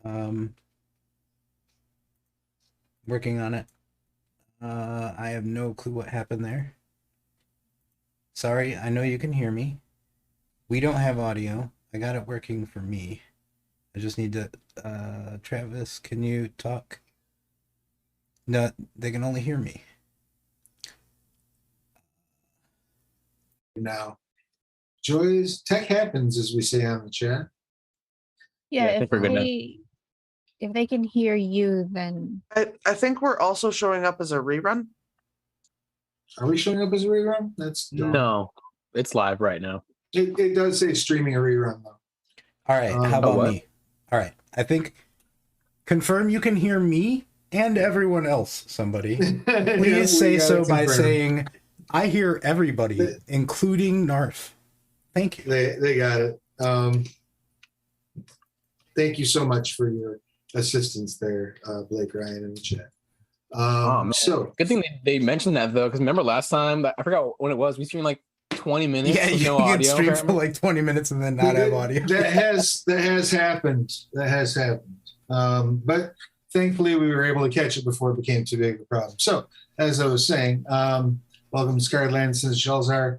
Um, working on it. I have no clue what happened there. Sorry, I know you can hear me. We don't have audio. I got it working for me. I just need to. Travis, can you talk? No, they can only hear me. Now, joys, tech happens, as we say on the chat. Yeah, I think we're good now. if they can hear you, then I think we're also showing up as a rerun. Are we showing up as a rerun? That's dumb. No, it's live right now. It does say streaming a rerun though. All right, how Oh, about what? me? All right, I think confirm you can hear me and everyone else. Somebody, Yeah, we please say gotta so by confirm. saying, "I hear everybody, including Narf." Thank you. They got it. Thank you so much for your assistance there, Blake Ryan in the chat. Oh man, So good thing they mentioned that though, because remember last time, I forgot when it was. We streamed like 20 minutes Yeah, with you no can audio. stream for apparently. like 20 minutes and then not have audio. that has happened. That has happened. But thankfully we were able to catch it before it became too big of a problem. So as I was saying, welcome to Scarred Lands since Shelzar,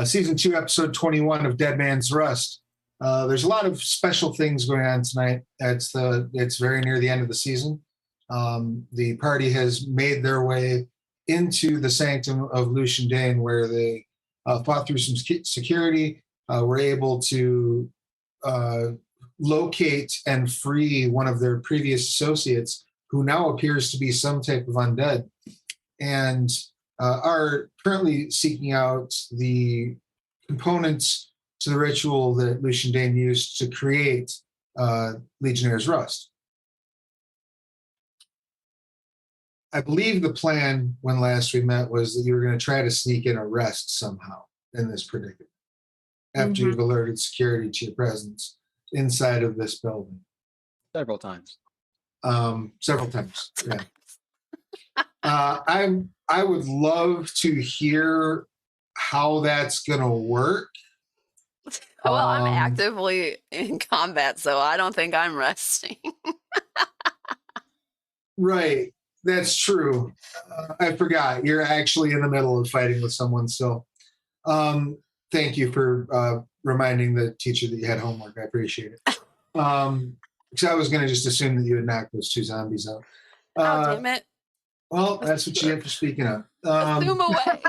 season 2, episode 21 of Dead Man's Rust. There's a lot of special things going on tonight. It's very near the end of the season. The party has made their way into the sanctum of Lucian Dane, where they fought through some security, were able to locate and free one of their previous associates, who now appears to be some type of undead, and are currently seeking out the components to the ritual that Lucian Dane used to create Legionnaire's Rust. I believe the plan when last we met was that you were going to try to sneak in a rest somehow in this predicament after you've alerted security to your presence inside of this building. Several times. Several times, yeah. I would love to hear how that's going to work. Well, I'm actively in combat, so I don't think I'm resting. Right. That's true. I forgot. You're actually in the middle of fighting with someone still. Thank you for reminding the teacher that you had homework. I appreciate it. Because I was going to just assume that you had knocked those 2 zombies out. Oh, damn it. Well, that's what you get for speaking up. Assume away.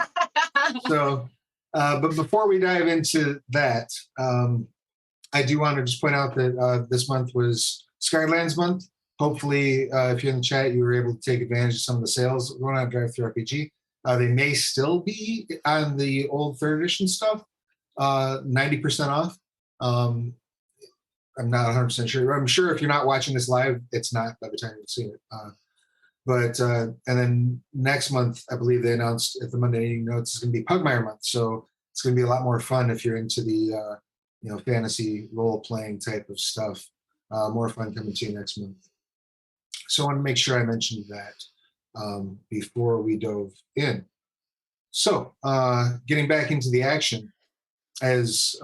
So, but before we dive into that, I do want to just point out that this month was Skylands month. Hopefully, if you're in the chat, you were able to take advantage of some of the sales going on Drive Thru RPG. They may still be on the old 3rd edition stuff, 90% off. I'm not 100% sure. I'm sure if you're not watching this live, it's not by the time you see it. And then next month, I believe they announced at the Monday Evening Notes is going to be Pugmire month. So it's going to be a lot more fun if you're into the fantasy role playing type of stuff. More fun coming to you next month. So I want to make sure I mentioned that before we dove in. So getting back into the action, as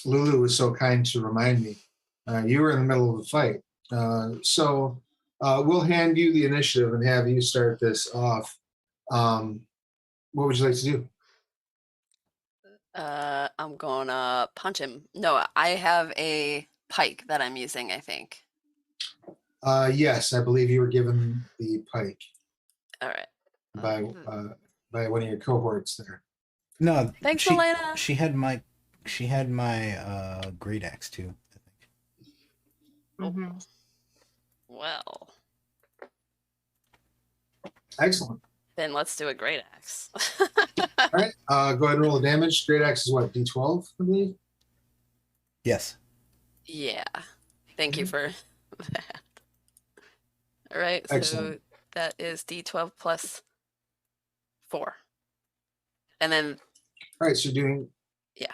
Lulu was so kind to remind me, you were in the middle of a fight. So we'll hand you the initiative and have you start this off. What would you like to do? I'm gonna punch him. No, I have a pike that I'm using, I think. Yes, I believe you were given the pike All right. by one of your cohorts there. No, Thanks, Elena. She had my great axe too, I think. Well. Excellent. Then let's do a great axe. All right. Go ahead and roll the damage. Great axe is what, D12, I believe? Yes. Yeah. Thank you for that. All right. Excellent. So that is D12 plus 4. And then. All right. So you're doing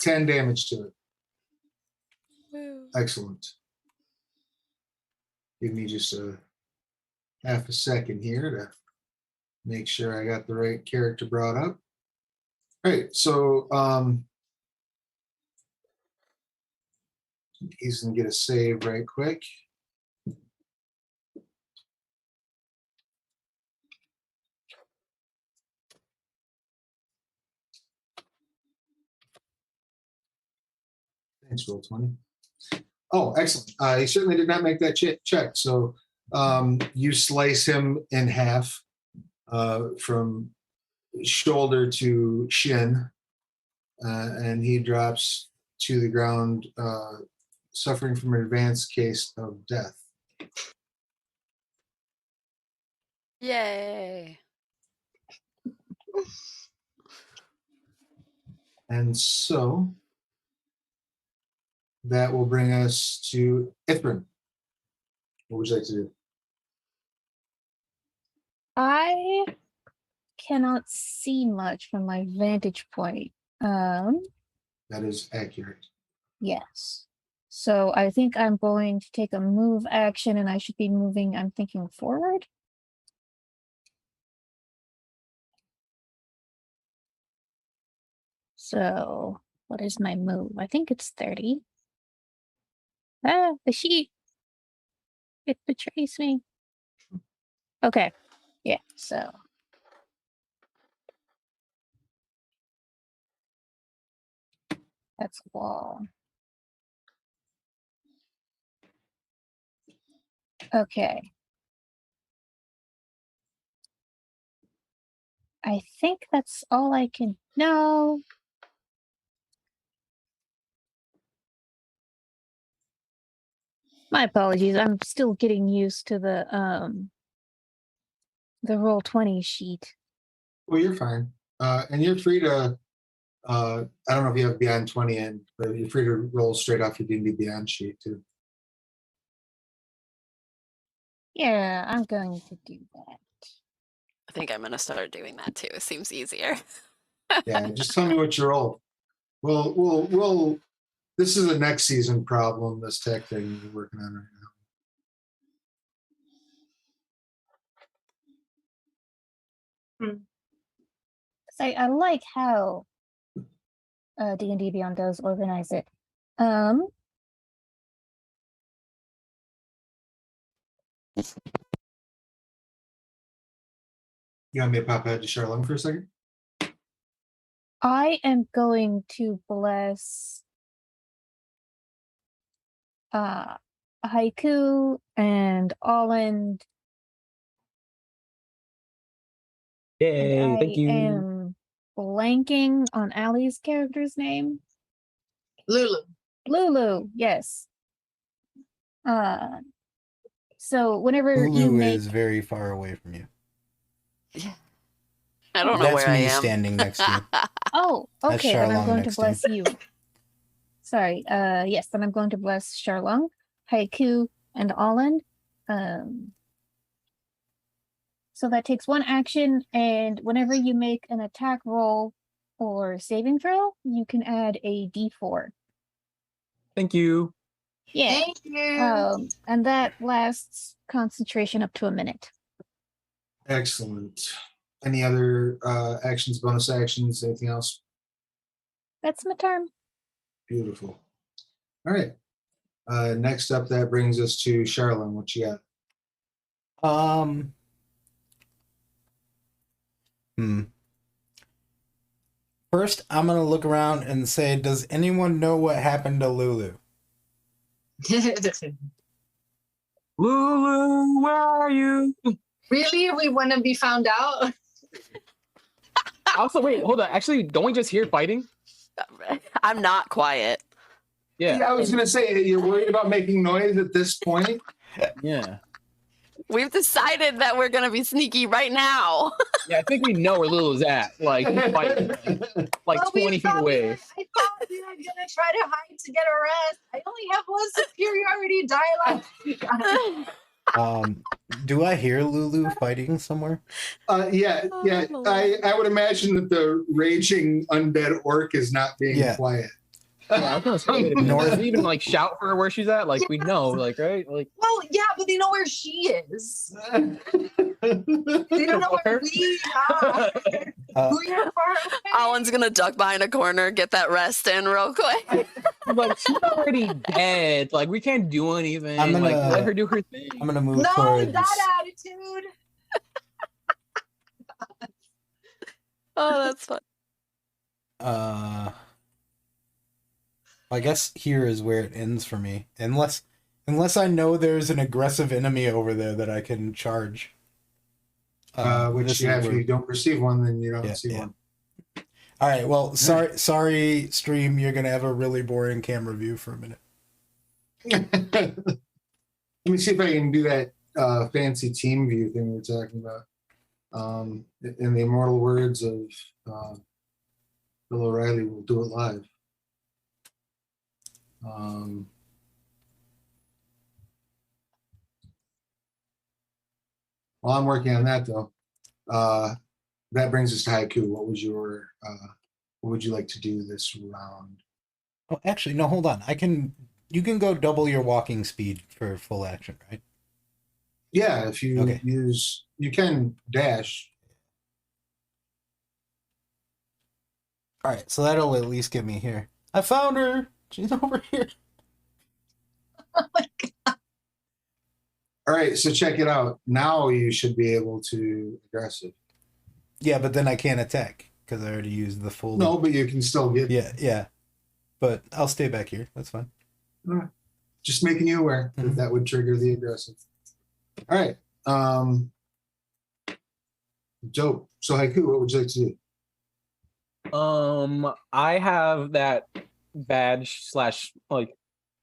10 damage to it. Woo. Excellent. Give me just a half a second here to make sure I got the right character brought up. All right. So he's going to get a save right quick. Thanks, roll 20. Oh, excellent. He certainly did not make that check. So you slice him in half from shoulder to shin, and he drops to the ground, suffering from an advanced case of death. Yay. And so that will bring us to Ithrin. What would you like to do? I cannot see much from my vantage point. That is accurate. Yes. So I think I'm going to take a move action and I should be moving, I'm thinking forward. So what is my move? I think it's 30. Ah, the sheet. It betrays me. Okay. Yeah, so. That's a wall. Okay. I think that's all I can. No. My apologies. I'm still getting used to the Roll20 sheet. Well, you're fine. And you're free to, I don't know if you have Beyond 20 in, but you're free to roll straight off your D&D Beyond sheet too. Yeah, I'm going to do that. I think I'm gonna start doing that too. It seems easier. Yeah, just tell me what you roll. We'll. This is a next season problem. This tech thing we're working on right now. I like how D&D Beyond does organize it. You want me to pop ahead to Charlene for a second? I am going to bless Haiku and Alland. Yay, And thank you. I am blanking on Allie's character's name. Lulu. Lulu, yes. So whenever you Lulu make is very far away from you. I don't know That's where I me am. standing next to you. oh, That's okay, then I'm Charlong going to next to you. bless you. Sorry, yes, then I'm going to bless Charlong, Haiku, and Alland. So that takes one action, and whenever you make an attack roll or saving throw, you can add a d4. Thank you. Yeah. Thank you. And that lasts concentration up to a minute. Excellent. Any other actions, bonus actions, anything else? That's my turn. Beautiful. All right. Next up, that brings us to Charlene. What you got? First, I'm gonna look around and say, does anyone know what happened to Lulu? Lulu, where are you? Really? We want to be found out? Also, wait, hold on. Actually, don't we just hear fighting? I'm not quiet. Yeah. I was going to say, you're worried about making noise at this point? Yeah. We've decided that we're gonna be sneaky right now. Yeah, I think we know where Lulu's at. Like, he's fighting, like Well, 20 feet away. I thought we were going to try to hide to get a rest. I only have one superiority dialogue. Do I hear Lulu fighting somewhere? Yeah. I would imagine that the raging undead orc is not being quiet. Yeah, I was gonna say, does he even like shout for her where she's at? Like, we know, like, right? Like, Well, yeah, but they know where she is. They don't know where we are. We are far away. Alan's gonna duck behind a corner, get that rest in real quick. like she's already dead. Like, we can't do anything. I'm gonna like, let her do her thing. I'm gonna move No, towards. that attitude. Oh, that's fun. I guess here is where it ends for me. Unless I know there's an aggressive enemy over there that I can charge. Which this yeah, is if where- you don't receive one, then you don't Yeah, see yeah. one. All right. Well, sorry, stream. You're gonna have a really boring camera view for a minute. Let me see if I can do that fancy team view thing we're talking about. In the immortal words of Bill O'Reilly, we'll do it live. While I'm working on that, though, that brings us to haiku. What would you like to do this round? Oh, actually, no. Hold on. You can go double your walking speed for full action, right? Yeah, if you Okay. you can dash. All right. So that'll at least get me here. I found her. She's over here. Oh my God. All right, so check it out. Now you should be able to aggressive. Yeah, but then I can't attack because I already used the full. No, but you can still get. Yeah. But I'll stay back here. That's fine. Just making you aware that Mhm. that would trigger the aggressive. All right. Dope. So haiku, what would you like to do? I have that badge slash like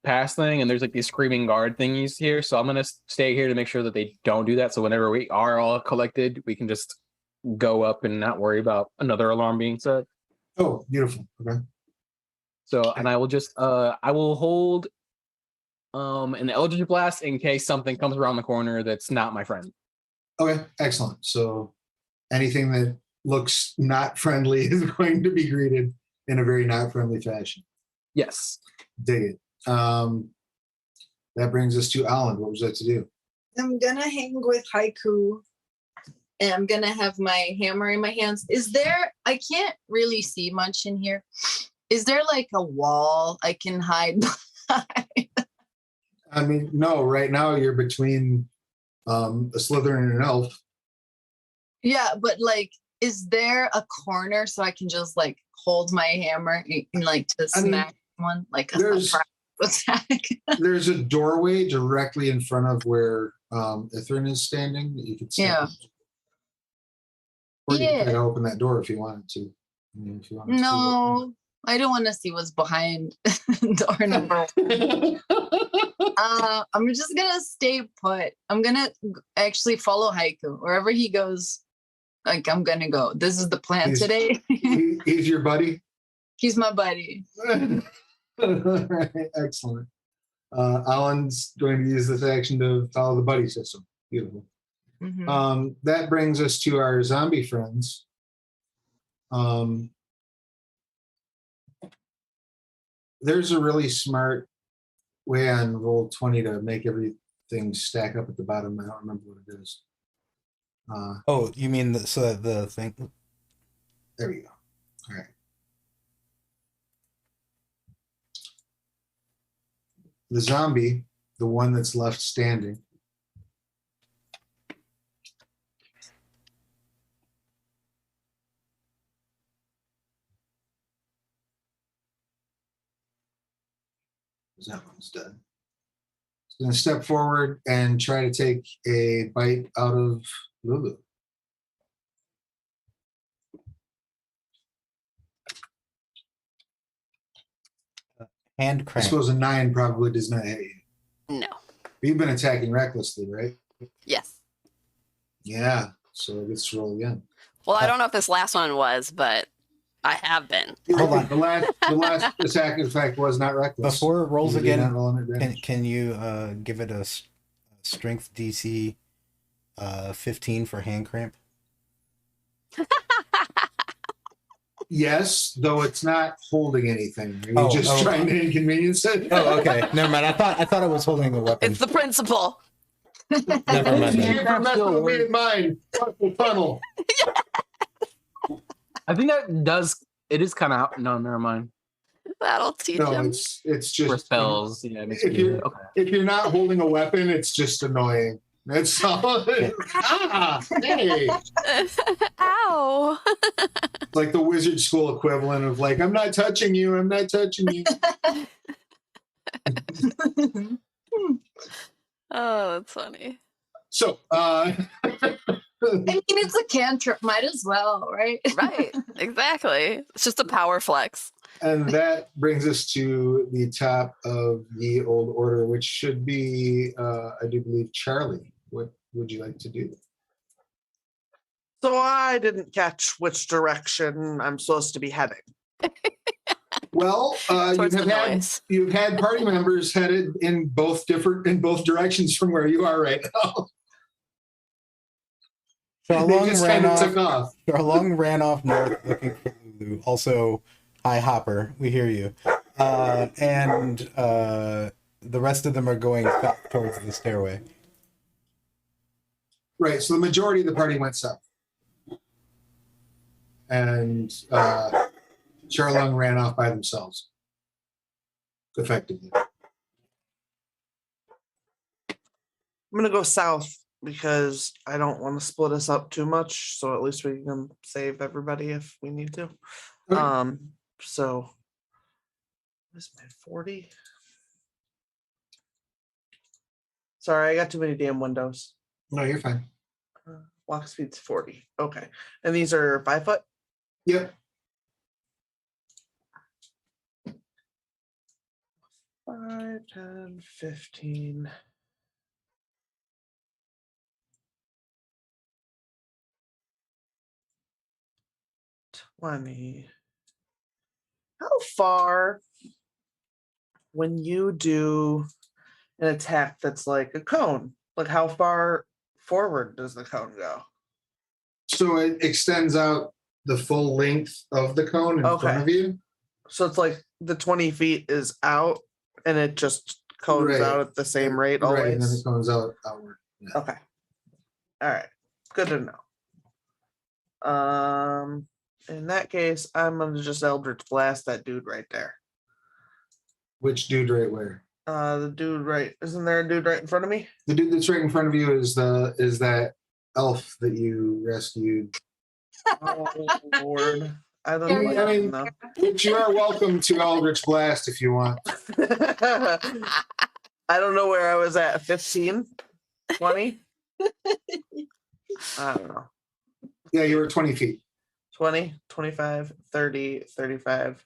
pass thing, and there's like these screaming guard thingies here. So I'm gonna stay here to make sure that they don't do that. So whenever we are all collected, we can just go up and not worry about another alarm being set. Oh, beautiful. Okay. So, and I will just I will hold an Eldritch Blast in case something comes around the corner that's not my friend. Okay, excellent. So anything that looks not friendly is going to be greeted in a very not friendly fashion. Yes. Dig it. That brings us to Alan. What would you like to do? I'm gonna hang with haiku, and I'm gonna have my hammer in my hands. I can't really see much in here. Is there like a wall I can hide behind? I mean, no, right now you're between a Slytherin and an elf. Yeah, but like, is there a corner so I can just like hold my hammer and like to I mean, smack one like a there's- surprise attack? There's a doorway directly in front of where Ithrin is standing that you could step Yeah. into. Or you Yeah. could open that door if you wanted to. I mean, if you wanted No, I don't want to see what's behind door number. I'm just gonna stay put. I'm gonna actually follow haiku wherever he goes. Like I'm gonna go. This is the plan He's- today. He's your buddy. He's my buddy. All right, excellent. Alan's going to use this action to follow the buddy system. Beautiful. Mhm. That brings us to our zombie friends. There's a really smart way on Roll20 to make everything stack up at the bottom. I don't remember what it is. Oh, you mean the thing? There we go. All right. The zombie, the one that's left standing, that one's done. He's going to step forward and try to take a bite out of Lulu. Hand I crank. suppose a 9 probably does not hit you. No. You've been attacking recklessly, right? Yes. Yeah. So let's roll again. Well, I don't know if this last one was, but I have been. Hold on. The last attack, in fact, was not reckless. Before it rolls You did not again, roll an advantage. can you give it a strength DC 15 for hand cramp? Yes, though it's not holding anything. You're just trying to inconvenience it. Oh, okay. Never mind. I thought it was holding a weapon. It's the principle. Never mind. You're messing with me in mine. Fuck the tunnel. I think that does. It is kind of no. Never mind. That'll teach No, him. it's just Repels. Yeah. It makes if me do you're it. Okay. if you're not holding a weapon, it's just annoying. That's all. Ah, hey. Ow. It's like the wizard school equivalent of like, I'm not touching you. I'm not touching you. Oh, that's funny. So, I mean, it's a cantrip. Might as well, right? Right. Exactly. It's just a power flex. and that brings us to the top of the old order, which should be, I do believe, Charlie. What would you like to do? So I didn't catch which direction I'm supposed to be heading. Well, Towards the noise. you've had party members headed in both directions from where you are right now. They just kind of took off. Charlong ran off north looking for Lulu. Also, hi Hopper, we hear you. And the rest of them are going south towards the stairway. Right. So the majority of the party went south, and Charlong ran off by themselves, effectively. I'm gonna go south because I don't want to split us up too much. So at least we can save everybody if we need to. Okay. So this man 40. Sorry, I got too many damn windows. No, you're fine. Walk speed's 40. Okay. And these are 5 foot? Yep. 5, 10, 15. 20. How far, when you do an attack that's like a cone, like how far forward does the cone go? So it extends out the full length of the cone in front of you. So it's like the 20 feet is out and it just cones Right. out at the same rate always? Right, and then it cones outward. Yeah. Okay. All right. Good to know. In that case, I'm gonna just Eldritch Blast that dude right there. Which dude right where? The dude right, isn't there a dude right in front of me? The dude that's right in front of you is that elf that you rescued. Oh Lord. I don't There know. you I mean, No. but you are welcome to Eldritch Blast if you want. I don't know where I was at. 15? 20? I don't know. Yeah, you were 20 feet. 20, 25, 30, 35,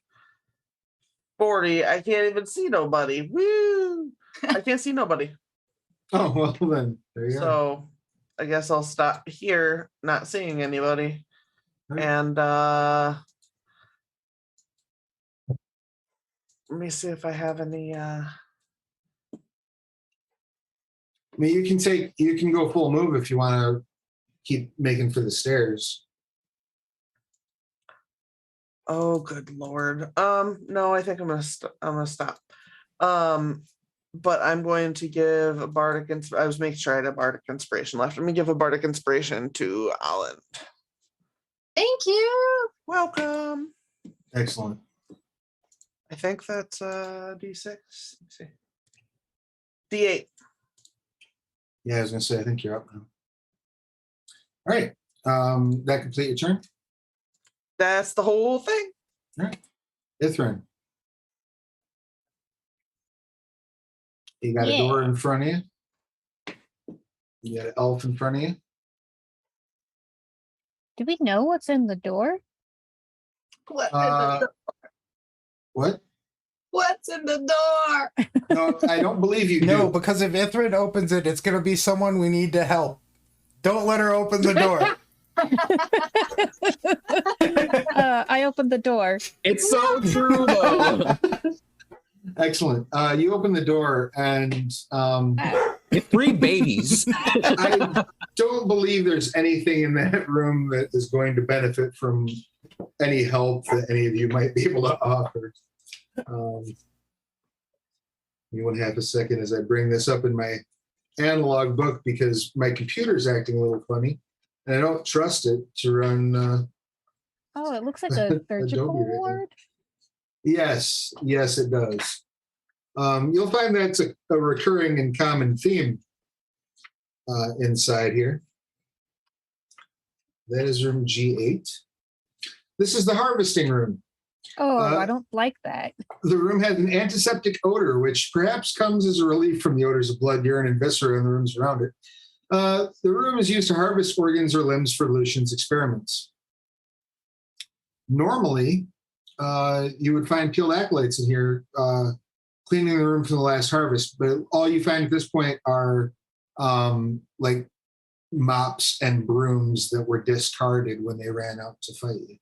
40. I can't even see nobody. Woo! I can't see nobody. Oh, well then, there you go. So I guess I'll stop here, not seeing anybody. Right. And let me see if I have any I mean, you can go full move if you want to keep making for the stairs. oh good Lord. No, I think I'm gonna stop. But I'm going to give a bardic I was making sure I had a bardic inspiration left. Let me give a bardic inspiration to Alan. Thank you. Welcome. Excellent. I think that's D6. Let's see. D8. Yeah, I was gonna say, I think you're up now. All right. That complete your turn? That's the whole thing. All right. Ithrin. You got a door in front of you. You got an elf in front of you. Do we know what's in the door? What? What's in the door? No, I don't believe you No, do. because if Ithrin opens it, it's going to be someone we need to help. Don't let her open the door. I opened the door. It's so true, though. Excellent. You open the door and It's 3 babies. I don't believe there's anything in that room that is going to benefit from any help that any of you might be able to offer. You want to have a second as I bring this up in my analog book because my computer's acting a little funny and I don't trust it to run. Oh, it looks like a surgical Adobe right now. ward. Yes, it does. You'll find that's a recurring and common theme inside here. That is room G8. This is the harvesting room. Oh, I don't like that. The room has an antiseptic odor, which perhaps comes as a relief from the odors of blood, urine, and viscera in the rooms around it. The room is used to harvest organs or limbs for Lucian's experiments. Normally, you would find peeled acolytes in here cleaning the room from the last harvest, but all you find at this point are like mops and brooms that were discarded when they ran out to fight you.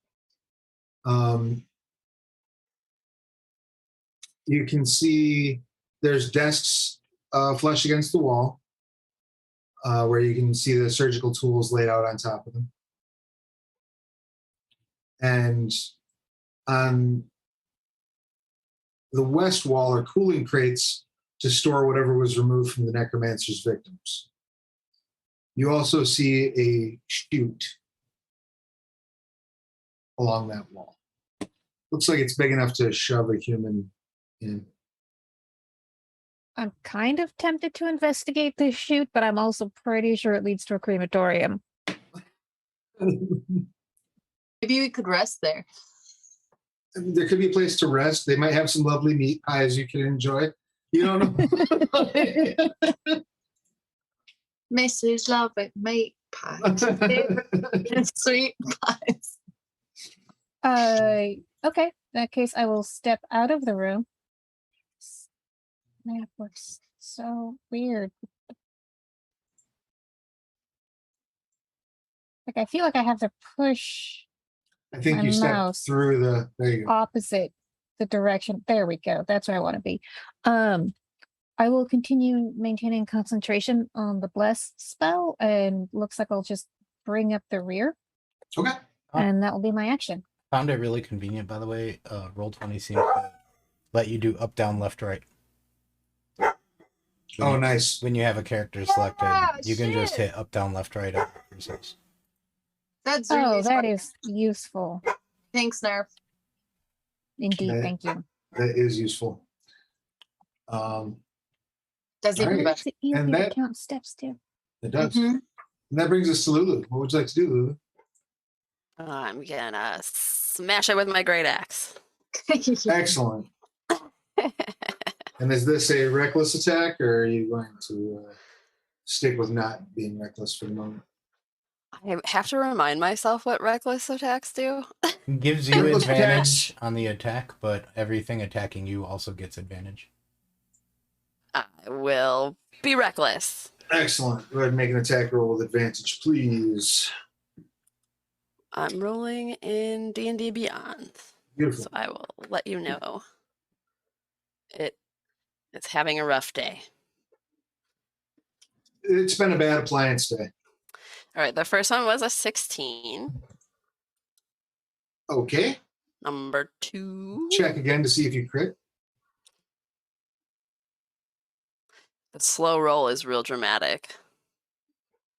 You can see there's desks flush against the wall where you can see the surgical tools laid out on top of them. And on the west wall are cooling crates to store whatever was removed from the necromancer's victims. You also see a chute along that wall. Looks like it's big enough to shove a human in. I'm kind of tempted to investigate this chute, but I'm also pretty sure it leads to a crematorium. Maybe we could rest there. There could be a place to rest. They might have some lovely meat pies you can enjoy. You don't know. Mrs. Love it, meat pies. And sweet pies. Okay. In that case, I will step out of the room. Map looks so weird. Like, I feel like I have to push I think my you stepped mouse through the. There you go. opposite the direction. There we go. That's where I want to be. I will continue maintaining concentration on the bless spell, and looks like I'll just bring up the rear, Okay. and that will be my action. Found it really convenient, by the way. Roll20 seems to let you do up, down, left, right. Oh, nice. When you have a character selected, you can just hit up, down, left, right. That's really Oh, that smart. is useful. Thanks, Nerf. Indeed, Okay. thank you. That is useful. That's even Alright. better. Makes it easier And to that- count steps too. It does. Mhm. And that brings us to Lulu. What would you like to do, Lulu? I'm gonna smash it with my great axe. Excellent. And is this a reckless attack, or are you going to stick with not being reckless for the moment? I have to remind myself what reckless attacks do. Gives you Reckless advantage on the attack, but everything attacking you also gets advantage. I will be reckless. Excellent. Go ahead and make an attack roll with advantage, please. I'm rolling in D&D Beyond, Beautiful. so I will let you know. It's having a rough day. It's been a bad appliance day. All right, the first one was a 16. Okay. Number 2. Check again to see if you crit. The slow roll is real dramatic.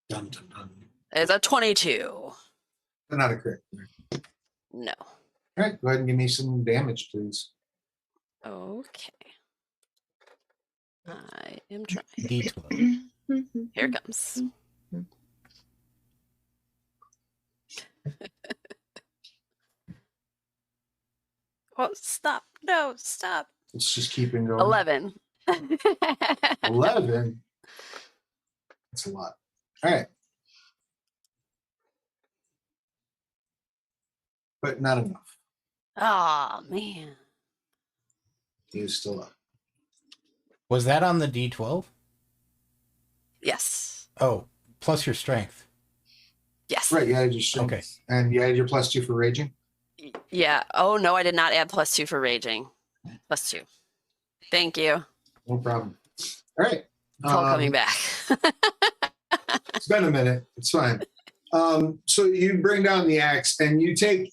Dun, dun, dun. It's a 22. But not a crit. No. All right. Go ahead and give me some damage, please. Okay. I am trying. D12. Here it comes. Oh, stop. No, stop. Let's just keep it going. 11. 11? That's a lot. All right. But not enough. Oh, man. He is still up. Was that on the D12? Yes. Oh, plus your strength. Yes. Right, you added your strength. Okay. And you added your +2 for raging? Yeah. Oh, no, I did not add +2 for raging. +2. Thank you. No problem. All right. It's all coming back. It's been a minute. It's fine. So you bring down the axe and you take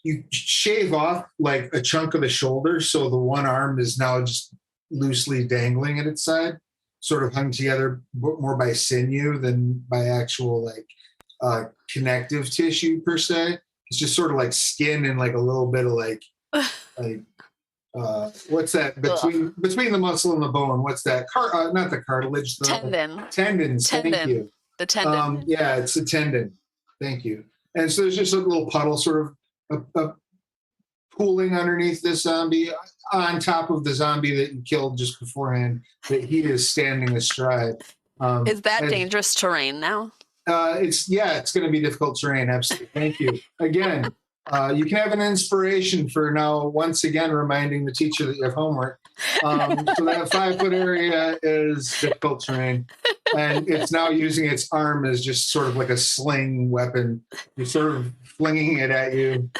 you shave off like a chunk of the shoulder, so the one arm is now just loosely dangling at its side, sort of hung together more by sinew than by actual connective tissue per se. It's just sort of like skin and like a little bit of what's that between the muscle and the bone? What's that? Not the cartilage. The Tendon. Tendons. Thank you. The tendon. Yeah, it's a tendon. Thank you. And so there's just a little puddle sort of pooling underneath this zombie, on top of the zombie that you killed just beforehand, that he is standing astride. Is that and, dangerous terrain now? it's going to be difficult terrain. Absolutely. Thank you. Again, you can have an inspiration for now, once again, reminding the teacher that you have homework. So that 5-foot area is difficult terrain. And it's now using its arm as just sort of like a sling weapon. You're sort of flinging it at you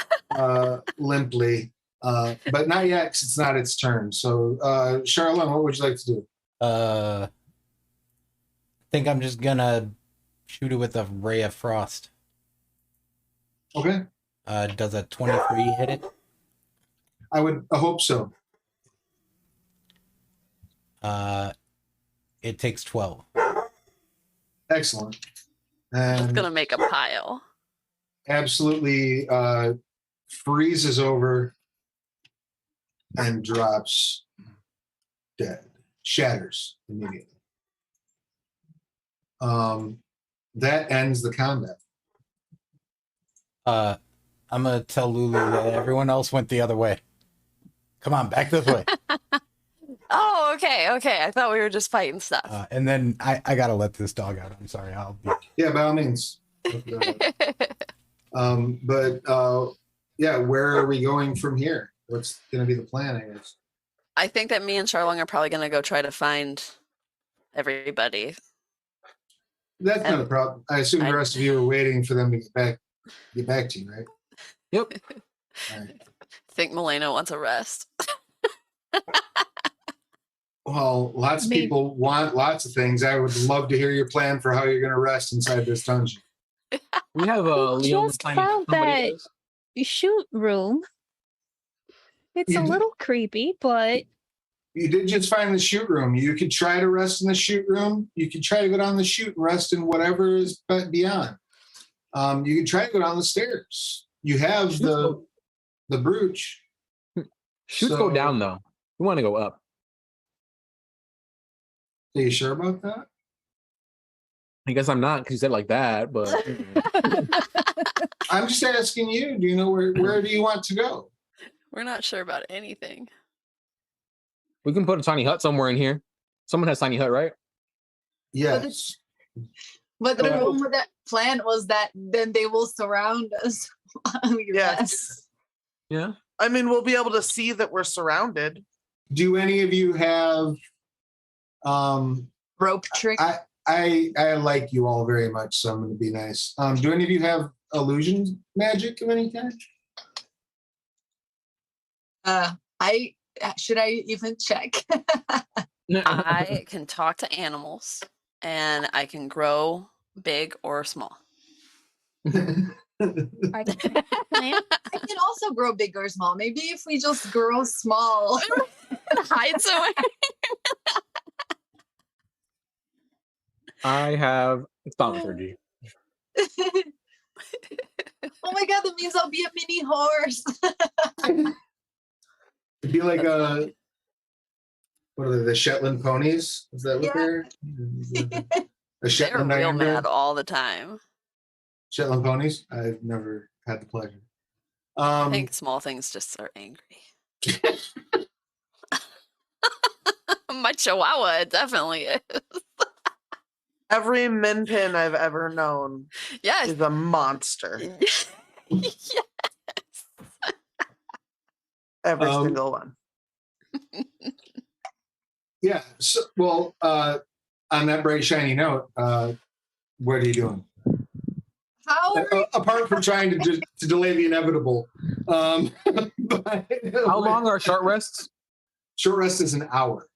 limply. But not yet, because it's not its turn. So, Charlene, what would you like to do? I think I'm just gonna shoot it with a ray of frost. Okay. Does a 23 hit it? I hope so. It takes 12. Excellent. It's And gonna make a pile. absolutely freezes over and drops dead. Shatters immediately. That ends the combat. I'm gonna tell Lulu that everyone else went the other way. Come on, back this way. Oh, okay. I thought we were just fighting stuff. And then I gotta let this dog out. I'm sorry. Yeah, by all means. Yeah, where are we going from here? What's going to be the plan, I guess? I think that me and Charlong are probably going to go try to find everybody. That's not a problem. I assume the rest of you are waiting for them to get back to you, right? Yep. All right. I think Milena wants a rest. Well, lots of people want lots of things. I would love to hear your plan for how you're going to rest inside this dungeon. We have a We just found that shoot room. It's You a did- little creepy, but You did just find the shoot room. You could try to rest in the shoot room. You could try to go down the chute and rest in whatever is beyond. You could try to go down the stairs. You have the brooch. Shoots go down though. We want to go up. Are you sure about that? I guess I'm not because you said it like that, but I'm just asking you. Do you know where do you want to go? We're not sure about anything. we can put a tiny hut somewhere in here. Someone has tiny hut, right? Yes. But the problem with that plan was that then they will surround us while we Yes. rest. Yeah. I mean, we'll be able to see that we're surrounded. Do any of you have Rope trick. I like you all very much, so I'm going to be nice. Do any of you have illusion magic of any kind? Should I even check? I can talk to animals and I can grow big or small. I can also grow big or small. Maybe if we just grow small. Hide somewhere. I have thaumaturgy. Oh my god, that means I'll be a mini horse. It'd be like what are they, the Shetland ponies? Is that what they're? A They're Shetland real Iron mad Bear? all the time. Shetland ponies? I've never had the pleasure. I think small things just are angry. My chihuahua definitely is. Every min pin I've ever known Yes. is a monster. Yes. Every single one. Yeah. So, well, on that bright shiny note, what are you doing? How are we? Apart from trying to delay the inevitable. How long are short rests? Short rest is an hour.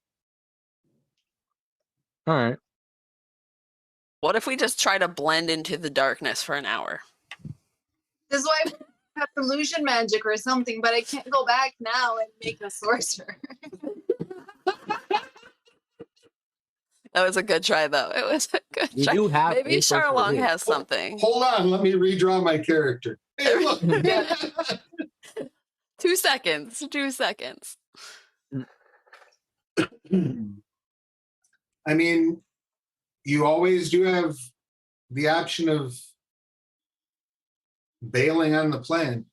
All right. What if we just try to blend into the darkness for an hour? This is why I have illusion magic or something, but I can't go back now and make a sorcerer. That was a good try, though. It was a good We try. do have Maybe a sorcerer Charlong here. has something. Hold on, let me redraw my character. Hey, look. 2 seconds. 2 seconds. I mean, you always do have the option of bailing on the plan.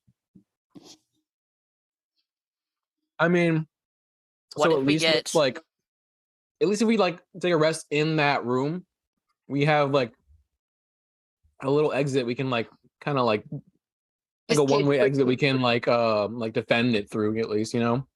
I mean, What so if at we least get it's like, at least if we like take a rest in that room, we have like a little exit. We can like kind of like a Escape one-way exit. quickly. We can like defend it through at least, you know.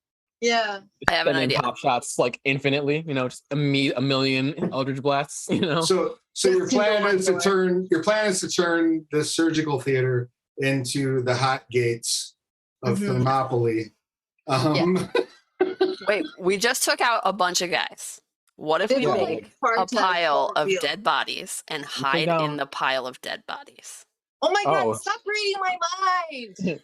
Yeah. I have an And then idea. pop shots like infinitely, you know, just a million Eldritch blasts, you know. So your plan is to turn the surgical theater into the hot gates of Mhm. Thermopylae. Wait, we just took out a bunch of guys. What if This we is Yeah. make like part a time pile of field. dead bodies and hide down- in the pile of dead bodies? Oh my Oh. god, stop reading my mind.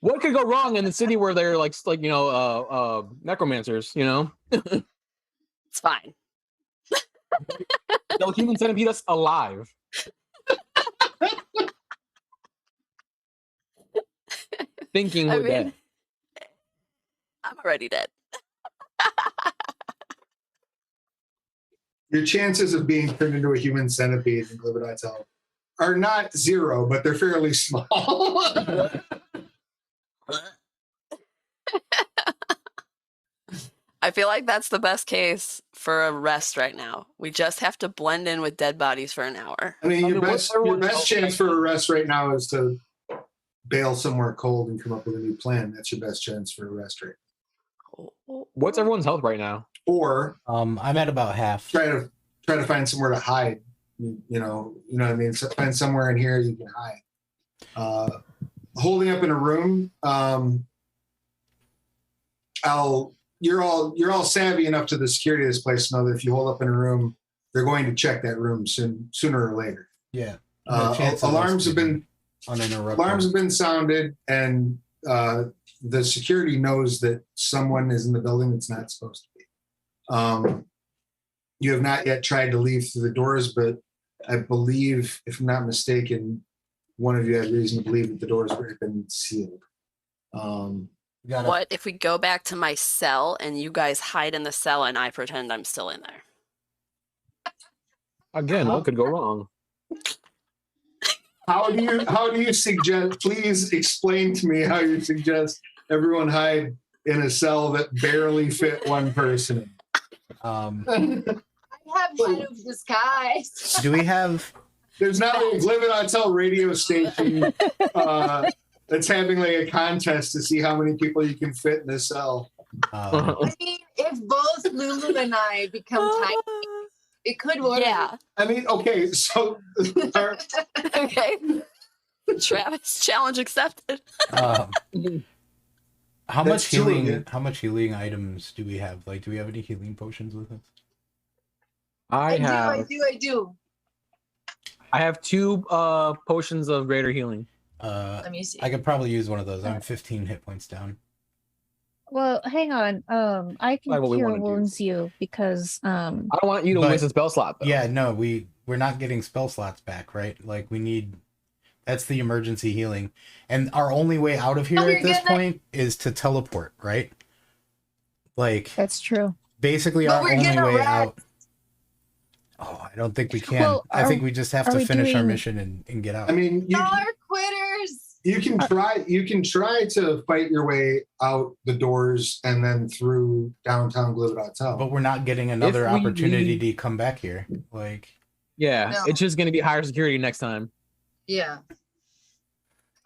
What could go wrong in the city where they're like you know necromancers, you know? It's fine. They'll human centipede us alive. Thinking I we're dead. mean, I'm already dead. Your chances of being turned into a human centipede in Glibidotel are not zero, but they're fairly small. I feel like that's the best case for a rest right now. We just have to blend in with dead bodies for an hour. I mean, your what's best everyone else chance thinking? for a rest right now is to bail somewhere cold and come up with a new plan. That's your best chance for a rest right now. What's everyone's health right now? Or I'm at about half. try to find somewhere to hide. You know what I mean. So find somewhere in here you can hide. Holding up in a room. You're all savvy enough to the security of this place to know that if you hold up in a room, they're going to check that room sooner or later. Yeah. The chances of Alarms us have been uninterrupted. Alarms have been sounded, and the security knows that someone is in the building that's not supposed to be. You have not yet tried to leave through the doors, but I believe, if I'm not mistaken, one of you had reason to believe that the doors have been sealed. What if we go back to my cell and you guys hide in the cell and I pretend I'm still in there? Again, what could go wrong? How do you suggest? Please explain to me how you suggest everyone hide in a cell that barely fit one person. I have head of disguise. Do we have? There's not a Glibidotel radio station that's having like a contest to see how many people you can fit in a cell. I mean, if both Lulu and I become tiny, it could work. Yeah. I mean, okay, so Okay. Travis, challenge accepted. How much That's two of healing? you. How much healing items do we have? Like, do we have any healing potions with us? I do. I have 2 potions of greater healing. Let me see. I could probably use one of those. I'm 15 hit points down. Well, hang on. I can Like what we cure wanna do. wounds you because I don't want you to But- waste a spell slot though. Yeah, no, we're not getting spell slots back, right? Like we need. That's the emergency healing, and our only way out of here Oh, at this point is to teleport, right? Like that's true. basically But our we're only gonna way rest. out. Oh, I don't think we can. Well, I think we just have are to we finish our doing- mission and get out. I mean, Y'all are quitters. you can try to fight your way out the doors and then through downtown Glibidotel. But we're not getting another If we opportunity need- to come back here. Like, Yeah, No. it's just going to be higher security next time. Yeah.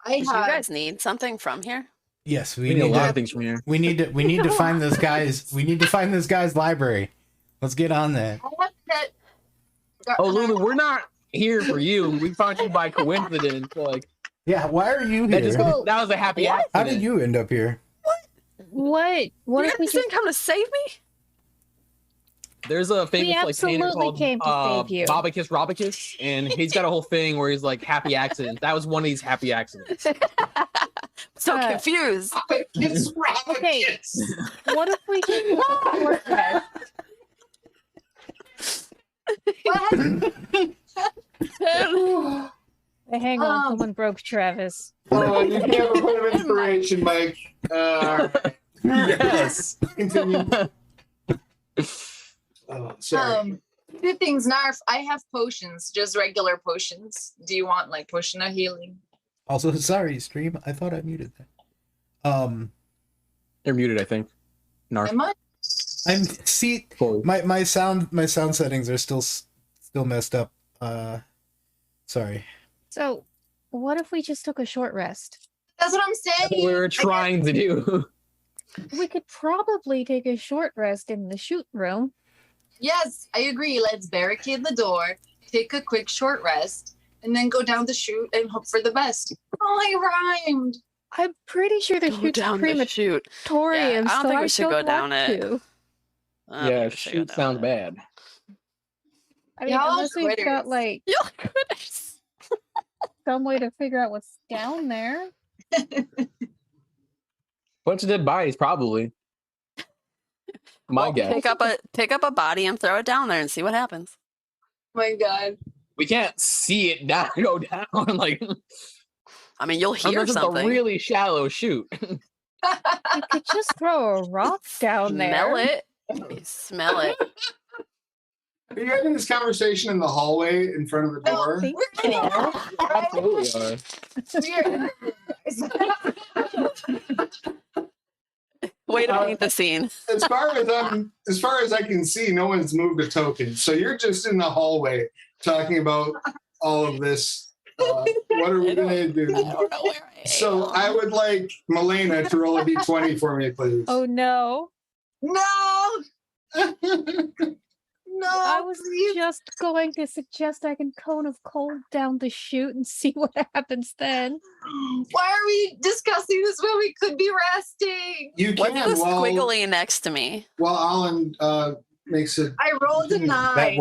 Do you guys need something from here? yes, We we need a need lot to. of things from here. We need to find this guy's. We need to find this guy's library. Let's get on that. I have that. Oh, Lulu, we're not here for you. We found you by coincidence. Like Yeah, why are you that here? just that was a happy What? accident. How did you end up here? What? What You if we guys just? didn't come to save me? There's a famous like painter absolutely called came to save you. Bobicus Robicus, and he's got a whole thing where he's like happy accidents. That was one of these happy accidents. So Uh, confused. It's Okay. Robicus. What if we just work that? Hang on, someone broke Travis. Oh, you have a point of inspiration, Mike. Yes. Continue. Oh, sorry. 2 things, Narf. I have potions, just regular potions. Do you want like potion of healing? Also, sorry, stream. I thought I muted that. You're muted, I think. Narf. Am I? I'm see Fully. my sound settings are still messed up. Sorry. So, what if we just took a short rest? That's what I'm That's saying. what we were trying to do. We could probably take a short rest in the shoot room. Yes, I agree. Let's barricade the door, take a quick short rest, and then go down the chute and hope for the best. Oh, I rhymed. I'm pretty sure the Go shoot's down the chute. crematorium, Yeah, I don't so think we I should go don't down want it. to. I don't Yeah, think we should go shoot down sounds it. bad. I mean, Y'all unless we've got quitters. like Y'all quitters. some way to figure out what's down there. Bunch of dead bodies, probably. My Well, guess. pick up a body and throw it down there and see what happens. My God. We can't see it down, go down. Like, I mean, you'll hear unless it's a something. really shallow shoot. You could just throw a rock down there. Smell it. You smell it. Are you having this conversation in the hallway in front of the No, door? think we're in so. Absolutely are. Way to paint the scene. As far as I can see, no one's moved a token. So you're just in the hallway talking about all of this. What are we gonna do? I don't know where I am. So I would like Milena to roll a d20 for me, please. Oh no. No. No. I was please. just going to suggest I can cone of cold down the chute and see what happens then. Why are we discussing this when we could be resting? You What's can this while squiggly next to me? Alan makes it. I rolled a 9. That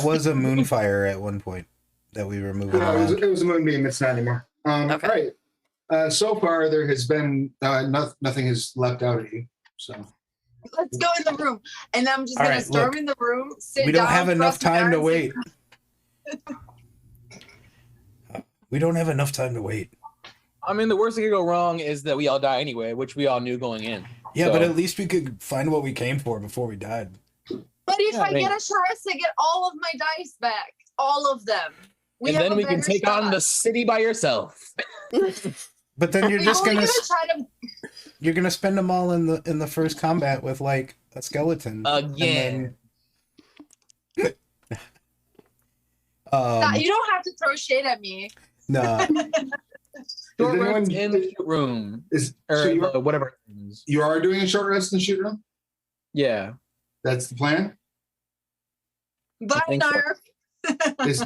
was a moonfire at one point that we were moving No, around. it was a moonbeam. It's not anymore. Okay. Right. So far, there has been nothing has leapt out at you. So Let's go in the room. And I'm just All going right, to storm look. in the room, sit We don't down, have enough cross my time to arms, wait. We don't have enough time to wait. I mean, the worst that could go wrong is that we all die anyway, which we all knew going in. Yeah, So- but at least we could find what we came for before we died. But if Yeah, I I mean- get a short rest, I get all of my dice back. All of them. And have then a we can better take on shot. the city by yourself. But then you're We're just only gonna try to. you're gonna spend them all in the first combat with like a skeleton Again. And Nah, then, you don't have to throw shade at me. nah. Short anyone- rest in the shoot room. is Or so the, whatever it is. you are doing a short rest in the shoot room? Yeah. That's the plan. Bye, think so. Narf.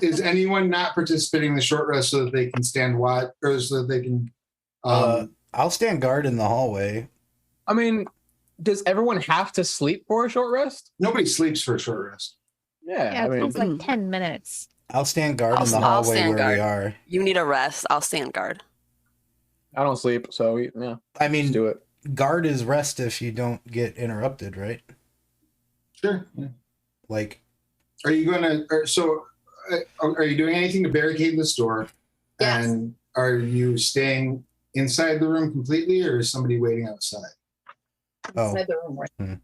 Is anyone not participating in the short rest so that they can stand watch or so that they can? I'll stand guard in the hallway. I mean, does everyone have to sleep for a short rest? Nobody sleeps for a short rest. Yeah. Yeah, I mean, it's like 10 minutes. I'll stand guard I'll in the s- I'll hallway stand where we guard. are. You need a rest. I'll stand guard. I don't sleep, so yeah, I let's mean, do it. guard is rest if you don't get interrupted, right? Sure. Yeah. Like, Are you going to? Are you doing anything to barricade this door? Yes. And are you staying inside the room completely, or is somebody waiting outside? oh, Inside the room, right?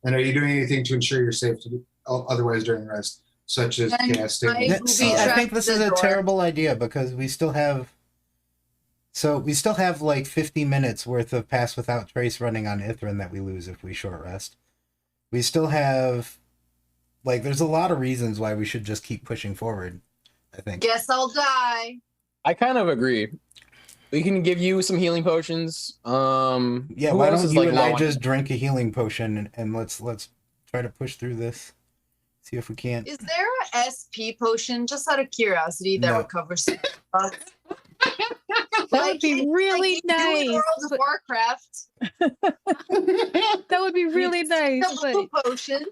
And are you doing anything to ensure you're safe otherwise during rest, such as And casting? I- That- see, I Trap think this the is a door. terrible idea because we still have. So we still have like 50 minutes worth of Pass Without Trace running on Ithrin that we lose if we short rest. We still have, like, there's a lot of reasons why we should just keep pushing forward, I think. Guess I'll die. I kind of agree. We can give you some healing potions. Yeah, who why else don't is, you like, and low I on- just drink a healing potion and let's try to push through this. See if we can't. Is there a SP potion, just out of curiosity, that No. recovers? That That would be really nice. World of but- Warcraft. That would be really nice. But Double potion.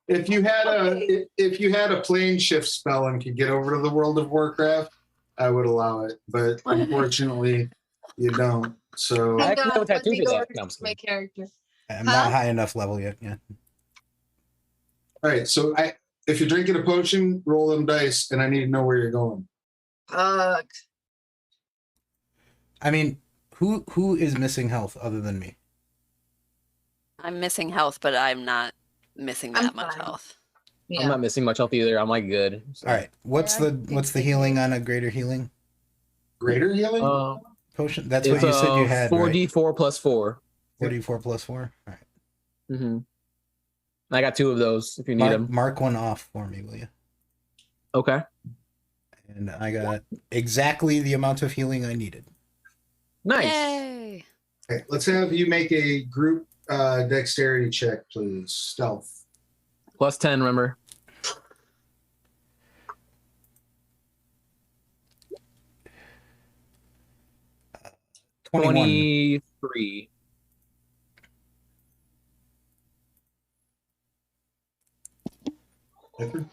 If you had a plane shift spell and could get over to the World of Warcraft, I would allow it. But unfortunately, you don't. So I Thank actually God, have a tattoo let me for go that. over No, I'm to just my kidding. character. I'm Huh? not high enough level yet. Yeah. all right. So if you're drinking a potion, roll them dice, and I need to know where you're going. Fuck. I mean, who is missing health other than me? I'm missing health, but I'm not missing I'm that much fine. health. Yeah. I'm not missing much health either. I'm like good. So. All right. What's Yeah, I the think what's the so. healing on a greater healing Greater healing. potion? That's what It's you said you had. right? 4d4 plus 4. 4d4 plus 4. All right. Mm-hmm. I got 2 of those if you need them. Mark one off for me, will you? Okay. And I got exactly the amount of healing I needed. Nice. Yay! Okay, let's have you make a group dexterity check, please. Stealth. Plus 10, remember. 21. 23. Clifford?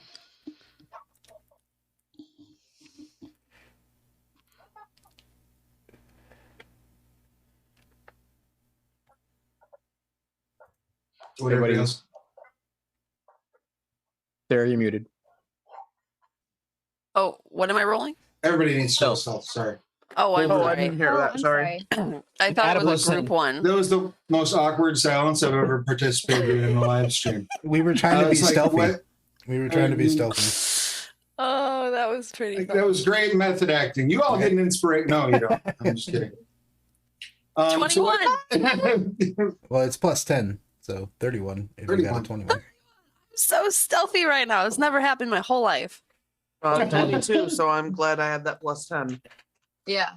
What everybody Everybody- else? There, you're muted. Oh, what am I rolling? Everybody needs to Oh. stealth. Sorry. Oh, I'm Oh, I sorry. didn't hear that. I'm Sorry. I thought Add it a was a plus group 10. one. That was the most awkward silence I've ever participated in a live stream. We were trying I to be was like, stealthy. what? We were trying to be stealthy. Oh, that was pretty Like, fun. that was great method acting. You all get an inspiration. No, you don't. I'm just kidding. 21. Well, it's plus 10, so 31 if you got a 21. I'm so stealthy right now. It's never happened my whole life. 22, so I'm glad I had that plus 10. Yeah.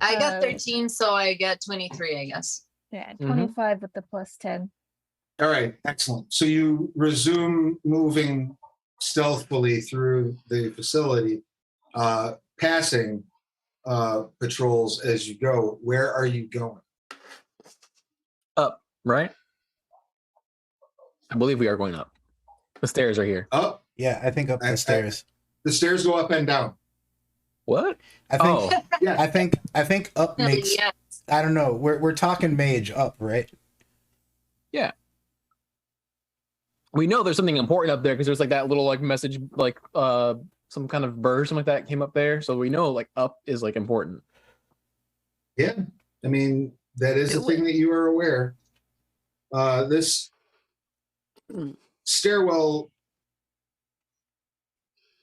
I got Uh, 13, so I get 23, I guess. Yeah, Mhm. 25 with the plus 10. All right, excellent. So you resume moving stealthily through the facility, passing patrols as you go. Where are you going? Up, right? I believe we are going up. The stairs are here. Up. Yeah, I think up the stairs. The stairs go up and down. What? I think Oh, Yeah. I think up makes Yeah. I don't know. We're talking mage up, right? we know there's something important up there because there's like that little like message, like some kind of bird, something like that came up there. So we know like up is like important. Yeah. I mean, that is a Do thing that you are aware. This stairwell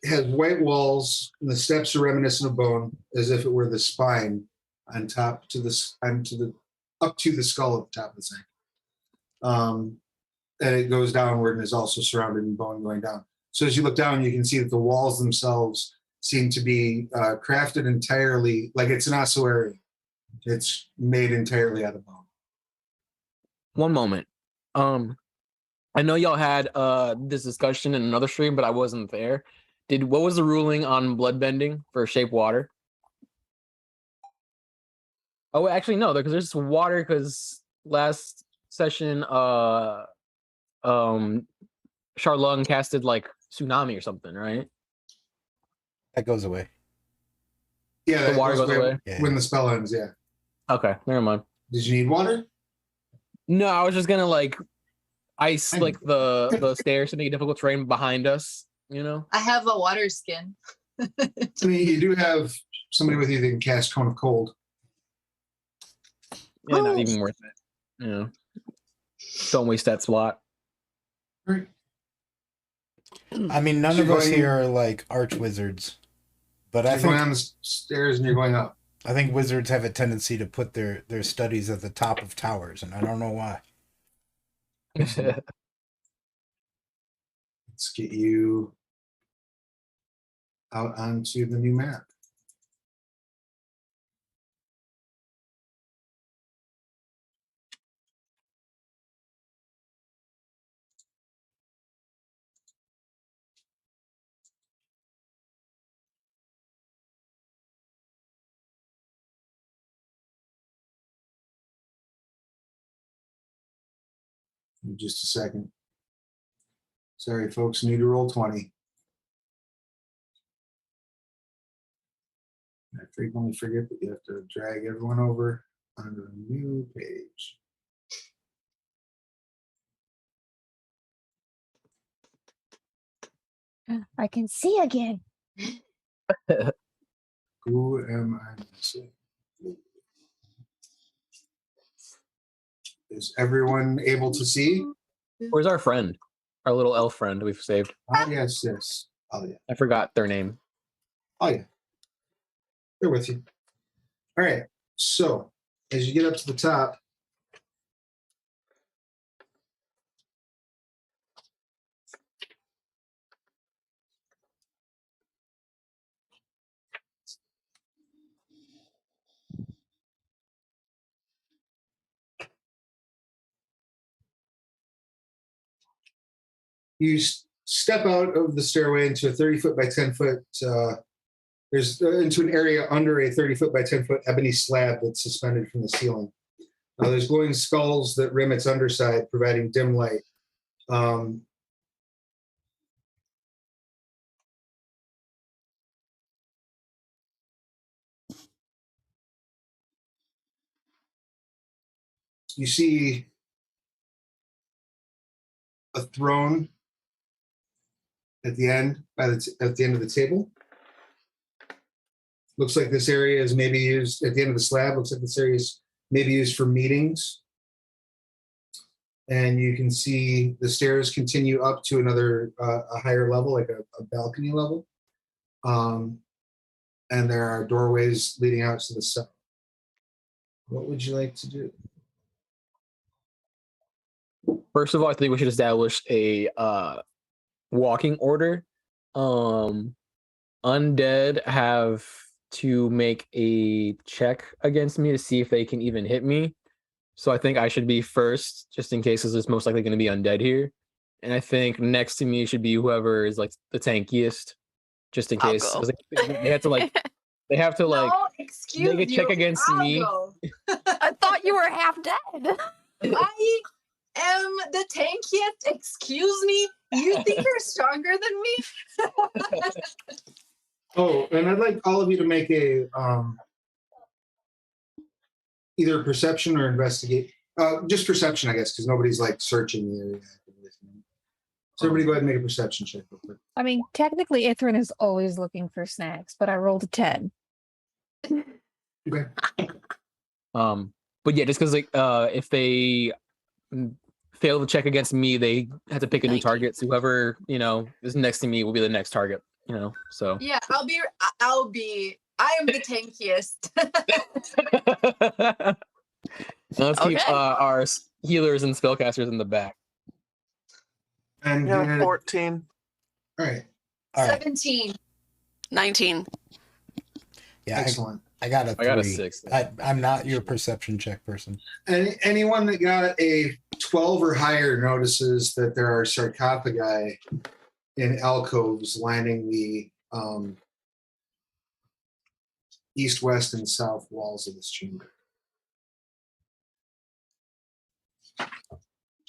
has white walls, and the steps are reminiscent of bone, as if it were the spine on top to this up to the skull at the top of the thing. And it goes downward and is also surrounded in bone going down. So as you look down, you can see that the walls themselves seem to be crafted entirely, like it's an ossuary. It's made entirely out of bone. One moment. I know y'all had this discussion in another stream, but I wasn't there. What was the ruling on bloodbending for shape water? Oh, actually no, because there's water. Because last session, Charlung casted like tsunami or something, right? That goes away. Yeah, The that water goes away? Yeah. when the spell ends. Yeah. Okay, never mind. Did you need water? No, I was just gonna like ice like the stairs to make it difficult terrain behind us. You know. I have a water skin. I mean, you do have somebody with you that can cast Cone of Cold. Yeah, not even worth it. You know. Don't waste that slot. Right. I mean, none So of us going- here are like arch wizards, but I You're going think on the stairs and you're going up. I think wizards have a tendency to put their studies at the top of towers, and I don't know why. Let's get you out onto the new map. In just a second. Sorry, folks, new to roll 20. I frequently forget that you have to drag everyone over onto a new page. I can see again. Who am I missing? Is everyone able to see? Where's our friend? Our little elf friend we've saved. Oh, yes, yes. Oh, yeah. I forgot their name. Oh, yeah. They're with you. All right. So as you get up to the top, You step out of the stairway into a 30-foot by 10-foot. There's into an area under a 30-foot by 10-foot ebony slab that's suspended from the ceiling. There's glowing skulls that rim its underside, providing dim light. You see a throne at the end, at the end of the table. Looks like this area is maybe used at the end of the slab. Looks like this area is maybe used for meetings. And you can see the stairs continue up to another a higher level, like a balcony level. And there are doorways leading out to the south. What would you like to do? First of all, I think we should establish a walking order. Undead have to make a check against me to see if they can even hit me. So I think I should be first, just in case there's most likely going to be undead here. And I think next to me should be whoever is like the tankiest, just in case. They have to like, No, excuse make a check you, against I'll me. go. I thought you were half dead. I am the tankiest. Excuse me. You think you're stronger than me? Oh, and I'd like all of you to make a either perception or investigate. Just perception, I guess, because nobody's like searching the area. So everybody go ahead and make a perception check real quick. I mean, technically, Ithrin is always looking for snacks, but I rolled a 10. Okay. But yeah, just because like if they fail to check against me, they have to pick a new target. So whoever is next to me will be the next target. So Yeah, I am the tankiest. let's keep our healers and spellcasters in the back. And Yeah, 14. All right. 17. 19. Yeah, Excellent. I got a 3. I got a 6. I'm not your perception check person. And anyone that got a 12 or higher notices that there are sarcophagi in alcoves lining the east, west, and south walls of this chamber.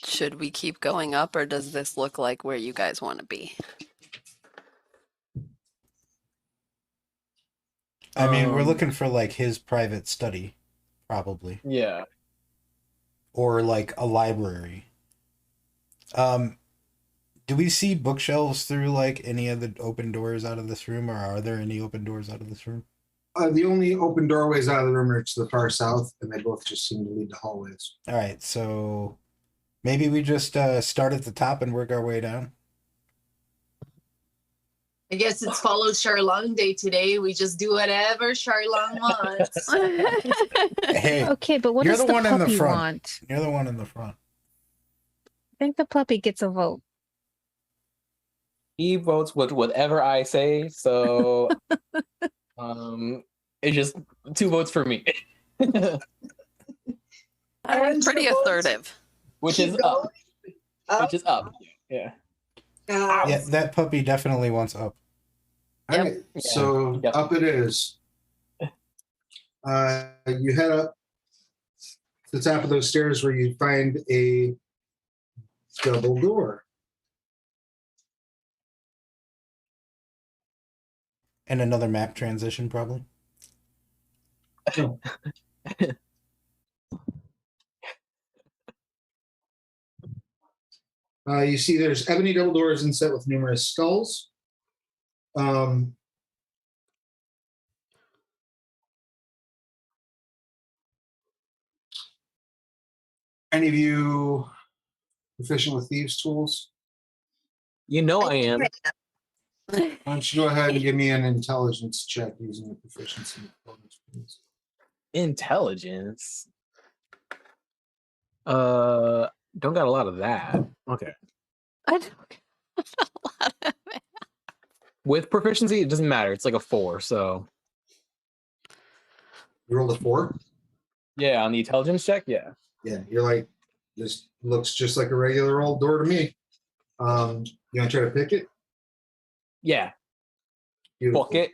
Should we keep going up, or does this look like where you guys want to be? I mean, we're looking for like his private study, probably. Yeah. Or like a library. Do we see bookshelves through like any of the open doors out of this room, or are there any open doors out of this room? The only open doorways out of the room are to the far south, and they both just seem to lead to hallways. All right, so maybe we just start at the top and work our way down. I guess it's follow Charlong Day today. We just do whatever Charlong wants. Hey, Okay, but what you're does the one in the puppy front. want? You're the one in the front. I think the puppy gets a vote. He votes with whatever I say, so it's just 2 votes for me. I'm pretty assertive. Which is up. Which is up. Yeah. Yeah, that puppy definitely wants up. All right, so up it is. You head up to the top of those stairs where you find a double door. And another map transition, probably. You see there's ebony double doors inset with numerous skulls. Any of you proficient with thieves' tools? I am. Why don't you go ahead and give me an intelligence check using your proficiency bonus, please. Intelligence. Don't got a lot of that. Okay. I don't get a lot of it. With proficiency, it doesn't matter. It's like a 4, so You rolled a 4? yeah, on the intelligence check, yeah. Yeah, you're like, this looks just like a regular old door to me. You want to try to pick it? Yeah. Beautiful. Book it.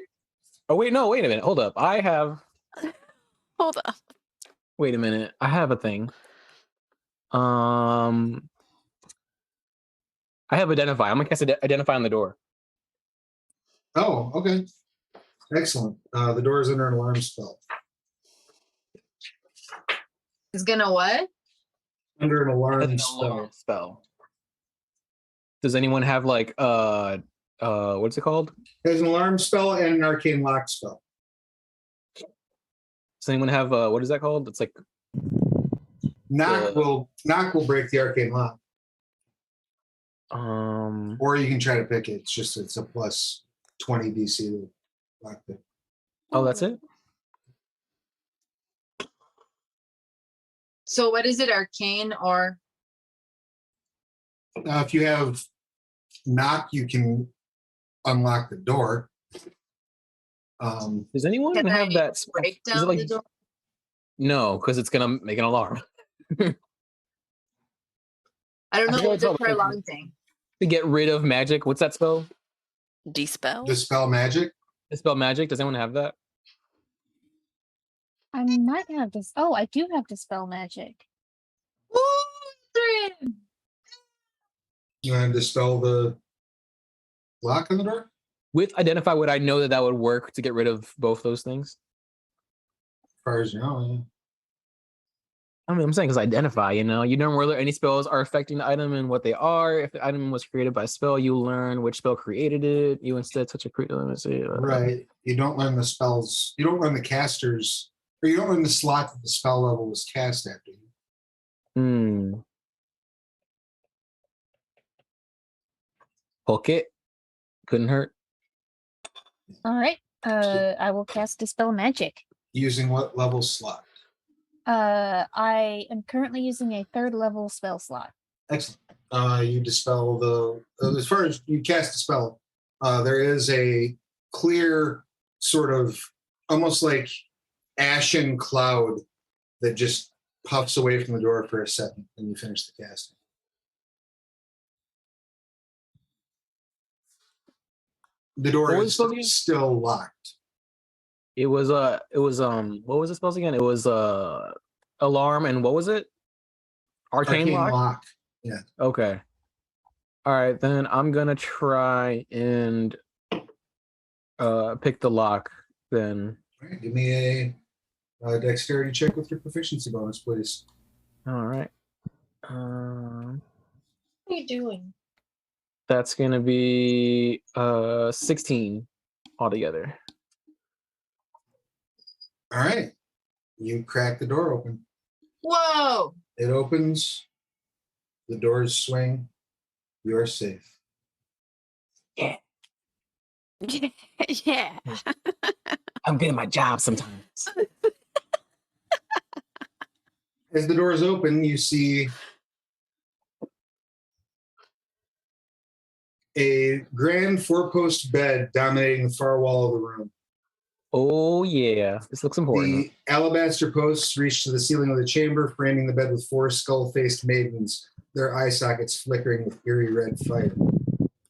Oh wait, no, wait a minute. Hold up. I have. Hold on. Wait a minute. I have a thing. I have identify. I'm gonna cast identify on the door. Oh, okay. Excellent. The door is under an alarm spell. It's gonna what? Under an alarm An spell. alarm spell. Does anyone have like what's it called? There's an alarm spell and an arcane lock spell. Does anyone have what is that called? It's like Knock will break the arcane lock. Or you can try to pick it. It's a plus 20 DC to lock it. Oh, that's it? So what is it? Arcane or? If you have knock, you can unlock the door. Does anyone Can have I that break is it down like, the door? no, because it's gonna make an alarm. I don't I know forgot what it's the called. prolonged thing. To get rid of magic. What's that spell? Dispel. Dispel magic. Dispel magic. Does anyone have that? I might have this. Oh, I do have dispel magic. Woo! You want to dispel the lock on the door? With identify, would I know that would work to get rid of both those things? As far as you know, yeah. I mean, I'm saying because identify, you don't learn whether any spells are affecting the item and what they are. If the item was created by a spell, you learn which spell created it. You instead touch a creature. Let me see. Right. You don't learn the spells. You don't learn the casters, or you don't learn the slot that the spell level was cast after you. Hook it. Couldn't hurt. All right. I will cast dispel magic. Using what level slot? I am currently using a 3rd level spell slot. Excellent. You dispel as far as you cast a spell, there is a clear sort of almost like ashen cloud that just puffs away from the door for a second and you finish the casting. The door is still locked. It was what was the spells again? It was alarm and what was it? Arcane lock? Yeah. Okay. All right, then I'm gonna try and pick the lock then. All right, give me a dexterity check with your proficiency bonus, please. All right. What are you doing? That's gonna be 16 altogether. All right. You crack the door open. Whoa! It opens. The doors swing. You're safe. Yeah. Yeah. I'm good at my job sometimes. As the doors open, you see a grand 4-post bed dominating the far wall of the room. Oh yeah, this looks important. The alabaster posts reach to the ceiling of the chamber, framing the bed with 4 skull-faced maidens, their eye sockets flickering with eerie red fire.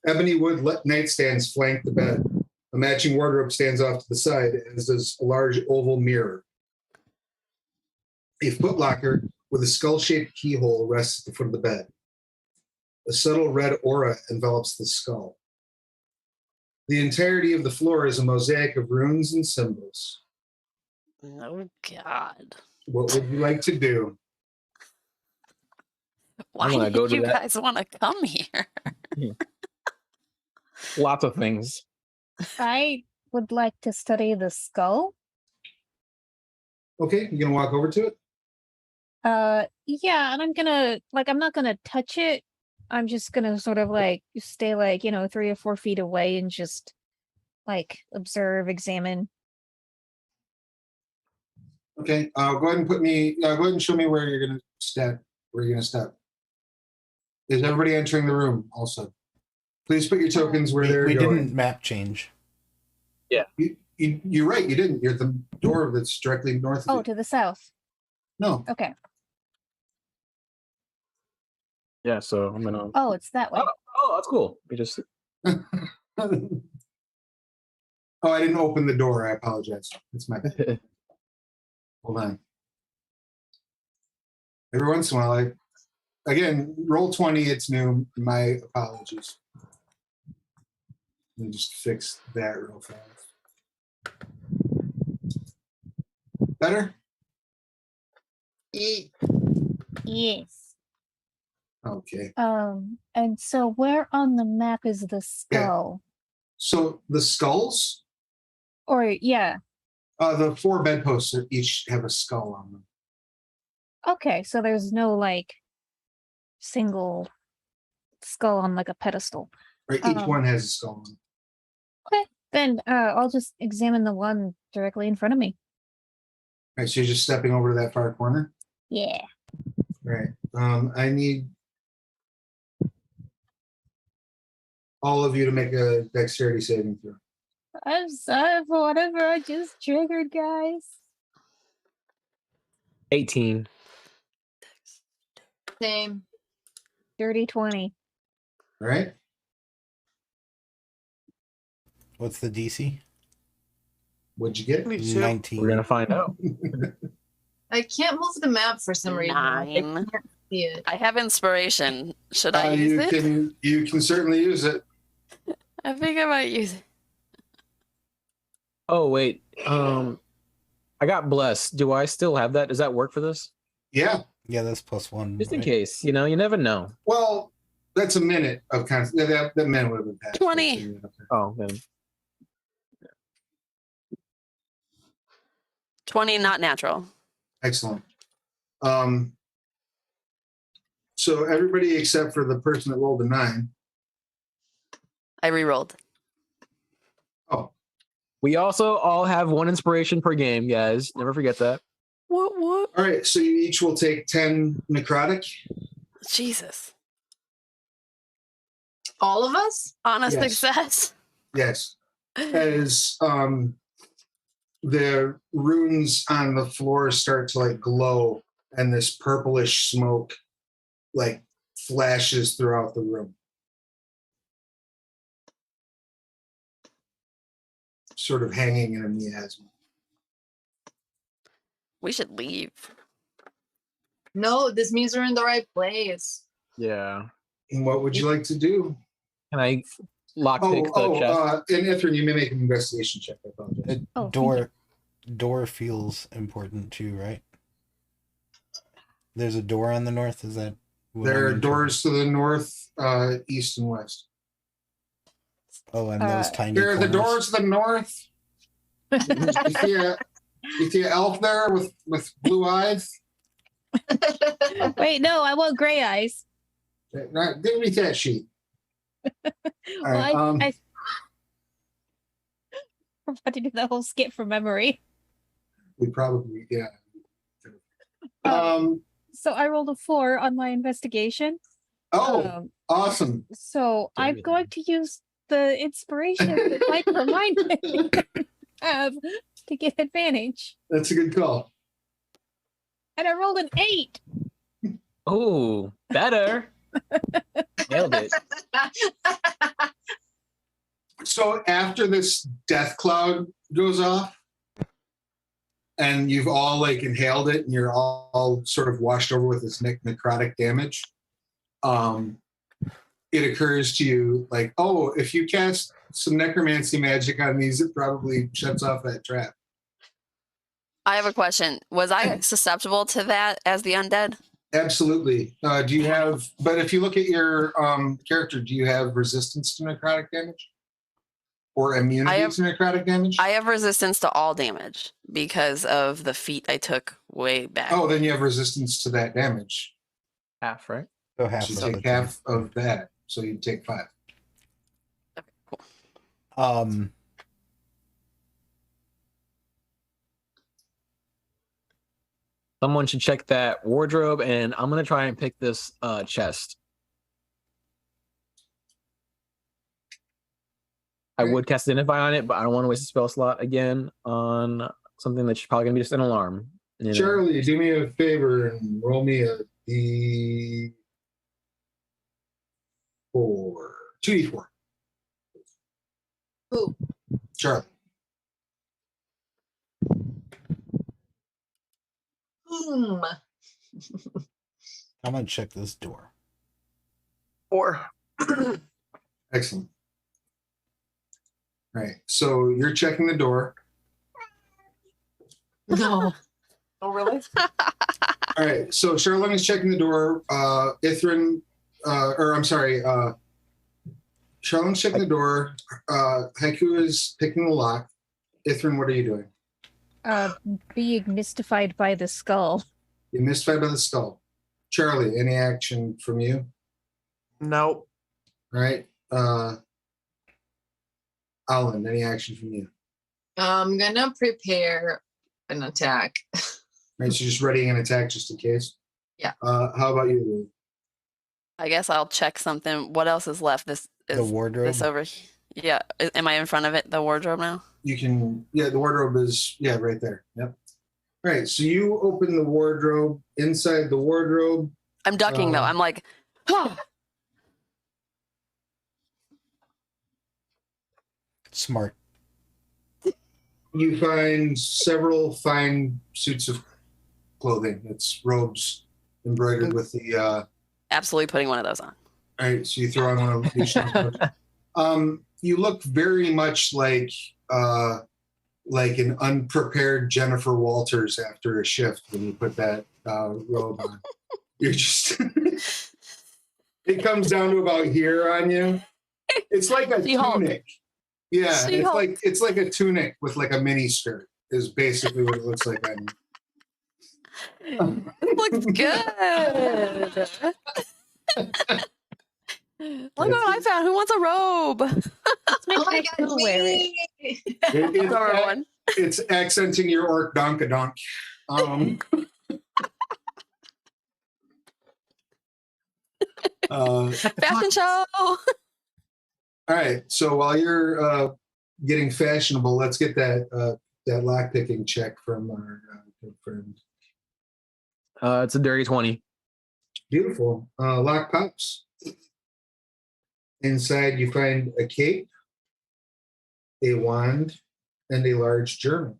Ebony wood nightstands flank the bed. A matching wardrobe stands off to the side, as does a large oval mirror. A footlocker with a skull-shaped keyhole rests at the foot of the bed. A subtle red aura envelops the skull. The entirety of the floor is a mosaic of runes and symbols. Oh God. What would you like to do? Why did you guys want to come here? Lots of things. I would like to study the skull. Okay, you gonna walk over to it? Yeah, and I'm not gonna touch it. I'm just gonna sort of stay 3 or 4 feet away and just observe, examine. Okay, go ahead and go ahead and show me where you're gonna step. Is everybody entering the room also? Please put your tokens where they're We going. didn't map change. Yeah. You're right, you didn't. You're at the door that's directly north of you. To the south. No. Okay. Yeah, so I'm gonna. Oh, it's that way. it's cool. We just Oh, I didn't open the door. I apologize. It's my bad. Hold on. Every once in a while, again, roll 20. It's new. My apologies. Let me just fix that real fast. Better? Yes. Okay. And so where on the map is the skull? So the skulls, Or yeah. the 4 bedposts each have a skull on them. Okay, so there's no like single skull on like a pedestal. Right, each one has a skull on them. Okay, then I'll just examine the one directly in front of me. All right, so you're just stepping over to that far corner. Yeah. Right. I need all of you to make a dexterity saving throw. I'm sorry for whatever I just triggered, guys. 18. Same. Dirty 20. All right. What's the DC? What'd you get? 19. We're gonna find out. I can't move the map for some reason. I 9. can't see it. I have inspiration. Should I use it? You can certainly use it. I think I might use it. Oh wait. I got blessed. Do I still have that? Does that work for this? Yeah. Yeah, that's +1. Just in right? case, you know, you never know. Well, that's a minute of that minute would have been past. 20. Oh, then 20, not natural. Excellent. So everybody except for the person that rolled a 9. I re-rolled. Oh, we also all have 1 inspiration per game, guys. Never forget that. What? all right. So you each will take 10 necrotic. Jesus. All of us? Honest Yes. success. Yes. As the runes on the floor start to like glow and this purplish smoke like flashes throughout the room. Sort of hanging in a miasma. We should leave. No, this means we're in the right place. Yeah. And what would you like to do? Can I lockpick the chest? And Ithrin, you may make an investigation check. I apologize. Oh, thank Door feels important too, right? There's a door on the north. Is that what There are I'm doors to the north, east, and west. Oh, and those tiny. There are the corners? doors to the north. You see an elf there with blue eyes? Wait, no, I want gray eyes. Right, give me that sheet. All Well, right, I I'm about to do the whole skip from memory. we probably, yeah. So I rolled a 4 on my investigation. Awesome. So I'm Damn. going to use the inspiration that Mike reminded me of to get advantage. That's a good call. And I rolled an 8. Oh, better. Nailed it. So after this death cloud goes off, and you've all like inhaled it, and you're all sort of washed over with this necrotic damage, it occurs to you like, oh, if you cast some necromancy magic on these, it probably shuts off that trap. I have a question. Was I susceptible to that as the undead? Absolutely. Do you have? But if you look at your character, do you have resistance to necrotic damage, or immunity to necrotic damage? I have resistance to all damage because of the feat I took way back. Oh, then you have resistance to that damage. Half, right? So half. So of you it, take half of that, so you take 5. Okay, cool. Someone should check that wardrobe, and I'm gonna try and pick this chest. I would cast Identify on it, but I don't want to waste a spell slot again on something that's probably gonna be just an alarm. You know? Charlie, do me a favor and roll me a D4. 2d4. Who? Charlie. Hmm. I'm gonna check this door. Or Excellent. All right. So you're checking the door. No. oh really? All right. So Charlene is checking the door. Ithrin, Charlene's checking the door. Haiku is picking the lock. Ithrin, what are you doing? Being mystified by the skull. You're mystified by the skull. Charlie, any action from you? Nope. All right. Alan, any action from you? I'm gonna prepare an attack. All right. So just readying an attack just in case. Yeah. How about you, Lou? I guess I'll check something. What else is left? This is The wardrobe. this over. Yeah. Am I in front of it? The wardrobe now? You can, the wardrobe is, right there. Yep. All right. So you open the wardrobe. Inside the wardrobe. I'm ducking though. I'm like, Smart. You find several fine suits of clothing. It's robes embroidered with the. absolutely putting one of those on. All right, so you throw on one of these. You look very much like an unprepared Jennifer Walters after a shift when you put that robe on. You're just. It comes down to about here on you. It's like a tunic. Yeah, it's like a tunic with like a mini skirt is basically what it looks like on you. It looks good. Look what I found. Who wants a robe? Oh my God, wear it. It's accenting your orc donkadonk. Fashion show. All right. So while you're getting fashionable, let's get that lock picking check from our good friend. It's a dirty 20. Beautiful. Lock pops. Inside, you find a cape, a wand, and a large journal.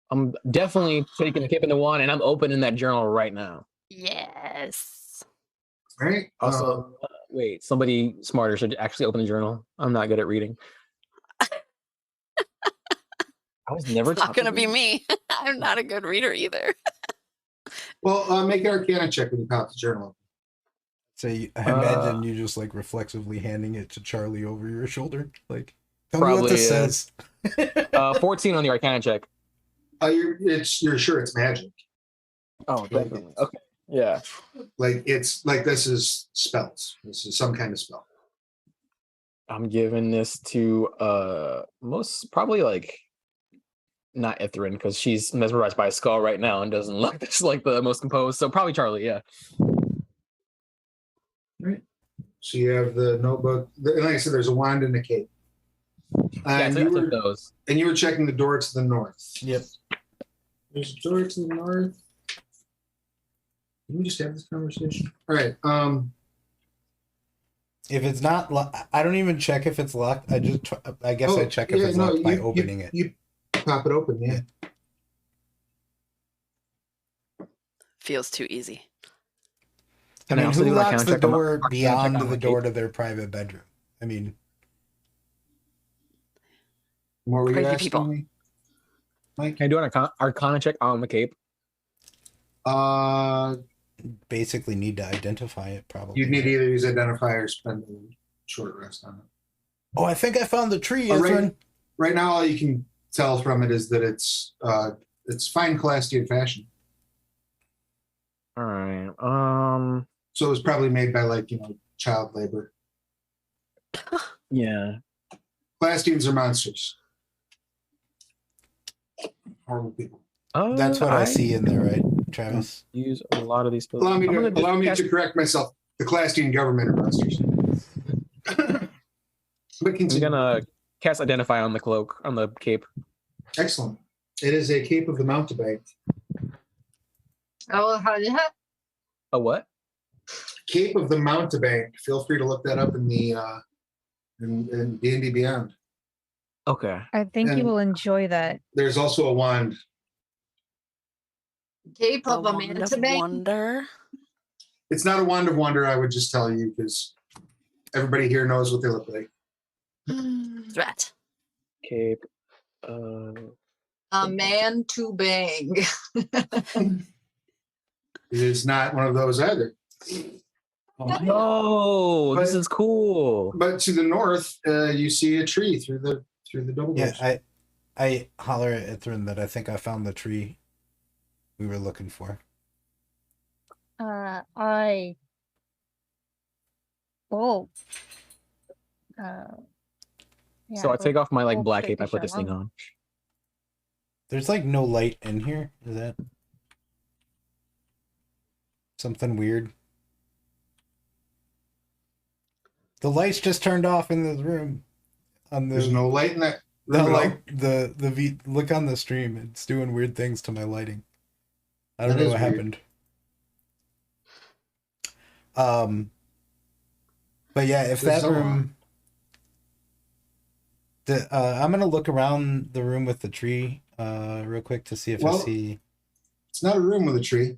I'm definitely taking the cape in the wand, and I'm opening that journal right now. Yes. All right. Also, wait, somebody smarter should actually open the journal. I'm not good at reading. I was never It's not taught going to to be read. me. I'm not a good reader either. Well, make an Arcana check when you pop the journal. So I imagine you just like reflexively handing it to Charlie over your shoulder. Like, tell me what Probably this is. says. 14 on the Arcana check. You're sure it's magic. Oh, definitely. Okay. Yeah. It's like this is spells. This is some kind of spell. I'm giving this to most probably like not Ithrin because she's mesmerized by a skull right now and doesn't look this like the most composed. So probably Charlie, yeah. Right. So you have the notebook. Like I said, there's a wand and a cape. Yeah, so I took those. And you were checking the door to the north. Yep. There's a door to the north. Can we just have this conversation? All right. If it's not locked, I don't even check if it's locked. I guess I check if it's locked by opening it. You pop it open, yeah. Feels too easy. I Can I mean, also who do an locks Arcana the check on my- door Arcana check beyond on my the door cape? to their private bedroom? I mean, What were you Crazy asking people. me, Mike? Can I do an Arcana check on the cape? basically need to identify it probably. You'd need to either use identifier or spend a short rest on it. Oh, I think I found the tree, Oh, Ithrin. Right now, all you can tell from it is that it's fine Calastian fashion. All right. So it was probably made by child labor. Yeah. Calastians are monsters. Horrible people. That's what I see in there, right, Travis? Use a lot of these. Allow me I'm gonna to cast- correct myself. The Calastian government are monsters. But I'm continue. gonna cast Identify on the cloak, on the cape. Excellent. It is a cape of the mountebank. Oh, how did that? A what? Cape of the mountebank. Feel free to look that up in the in D&D Beyond. Okay. I think you And- will enjoy that. There's also a wand. Cape A of a wand man of to bang. wonder. It's not a wand of wonder, I would just tell you, because everybody here knows what they look like. Threat. Cape. A man to bang. It is not one of those either. No, this But- is cool. But to the north, you see a tree through the double doors. Yeah, I holler at Thrin that I think I found the tree we were looking for. I. Oh. Yeah, So I take off my like we'll black take cape. I a put this thing shower. on. There's like no light in here. Is that something weird? The lights just turned off in this room. On the There's no light in that no, room at all. like the look on the stream. It's doing weird things to my lighting. I don't That know is what weird. happened. But yeah, if There's that a- room, I'm gonna look around the room with the tree, real quick to see if I Well- see. It's not a room with a tree.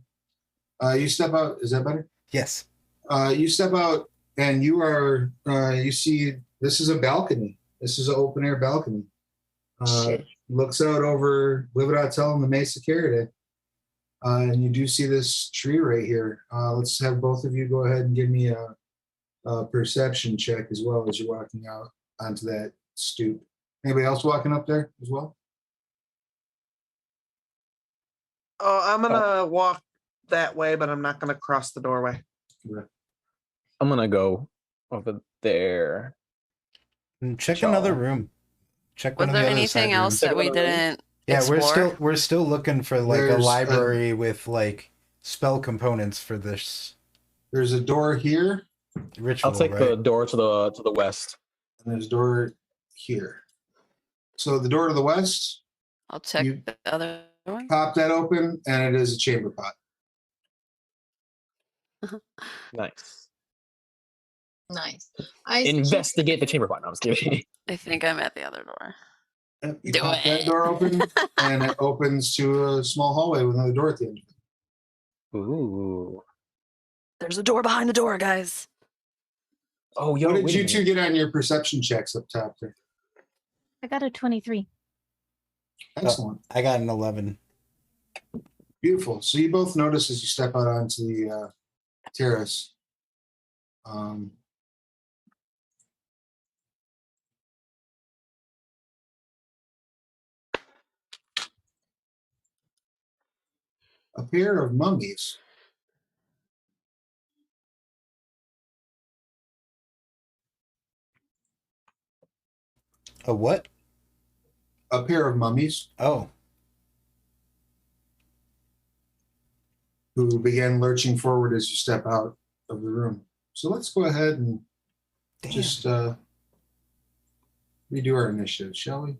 You step out. Is that better? Yes. You step out and you are. You see this is a balcony. This is an open air balcony. Shit. Looks out over Livid Hotel and the Mesa Carrot. And you do see this tree right here. Let's have both of you go ahead and give me a perception check as well as you're walking out onto that stoop. Anybody else walking up there as well? Oh, I'm gonna walk that way, but I'm not gonna cross the doorway. I'm gonna go over there. And check another Sure. room. Check Was one of there the other anything side else rooms. that we Another room? didn't Yeah, explore? we're still looking for like There's a a- library with like spell components for this There's a door here, ritual. I'll take right? the door to the west. and there's a door here. So the door to the west, I'll check You- the other one. pop that open, and it is a chamber pot. Nice. Nice. I Investigate the chamber pot. No, I was kidding. I think I'm at the other door. Yep, you Do pop that it. door open, and it opens to a small hallway with another door at the end. Ooh. There's a door behind the door, guys. Oh, yo, What did wait a you two minute. get on your perception checks up top there? I got a 23. Excellent. I got an 11. Beautiful. So you both notice as you step out onto the terrace. A pair of mummies. A what? A pair of mummies Oh, who begin lurching forward as you step out of the room. So let's go ahead and damn. just redo our initiative, shall we?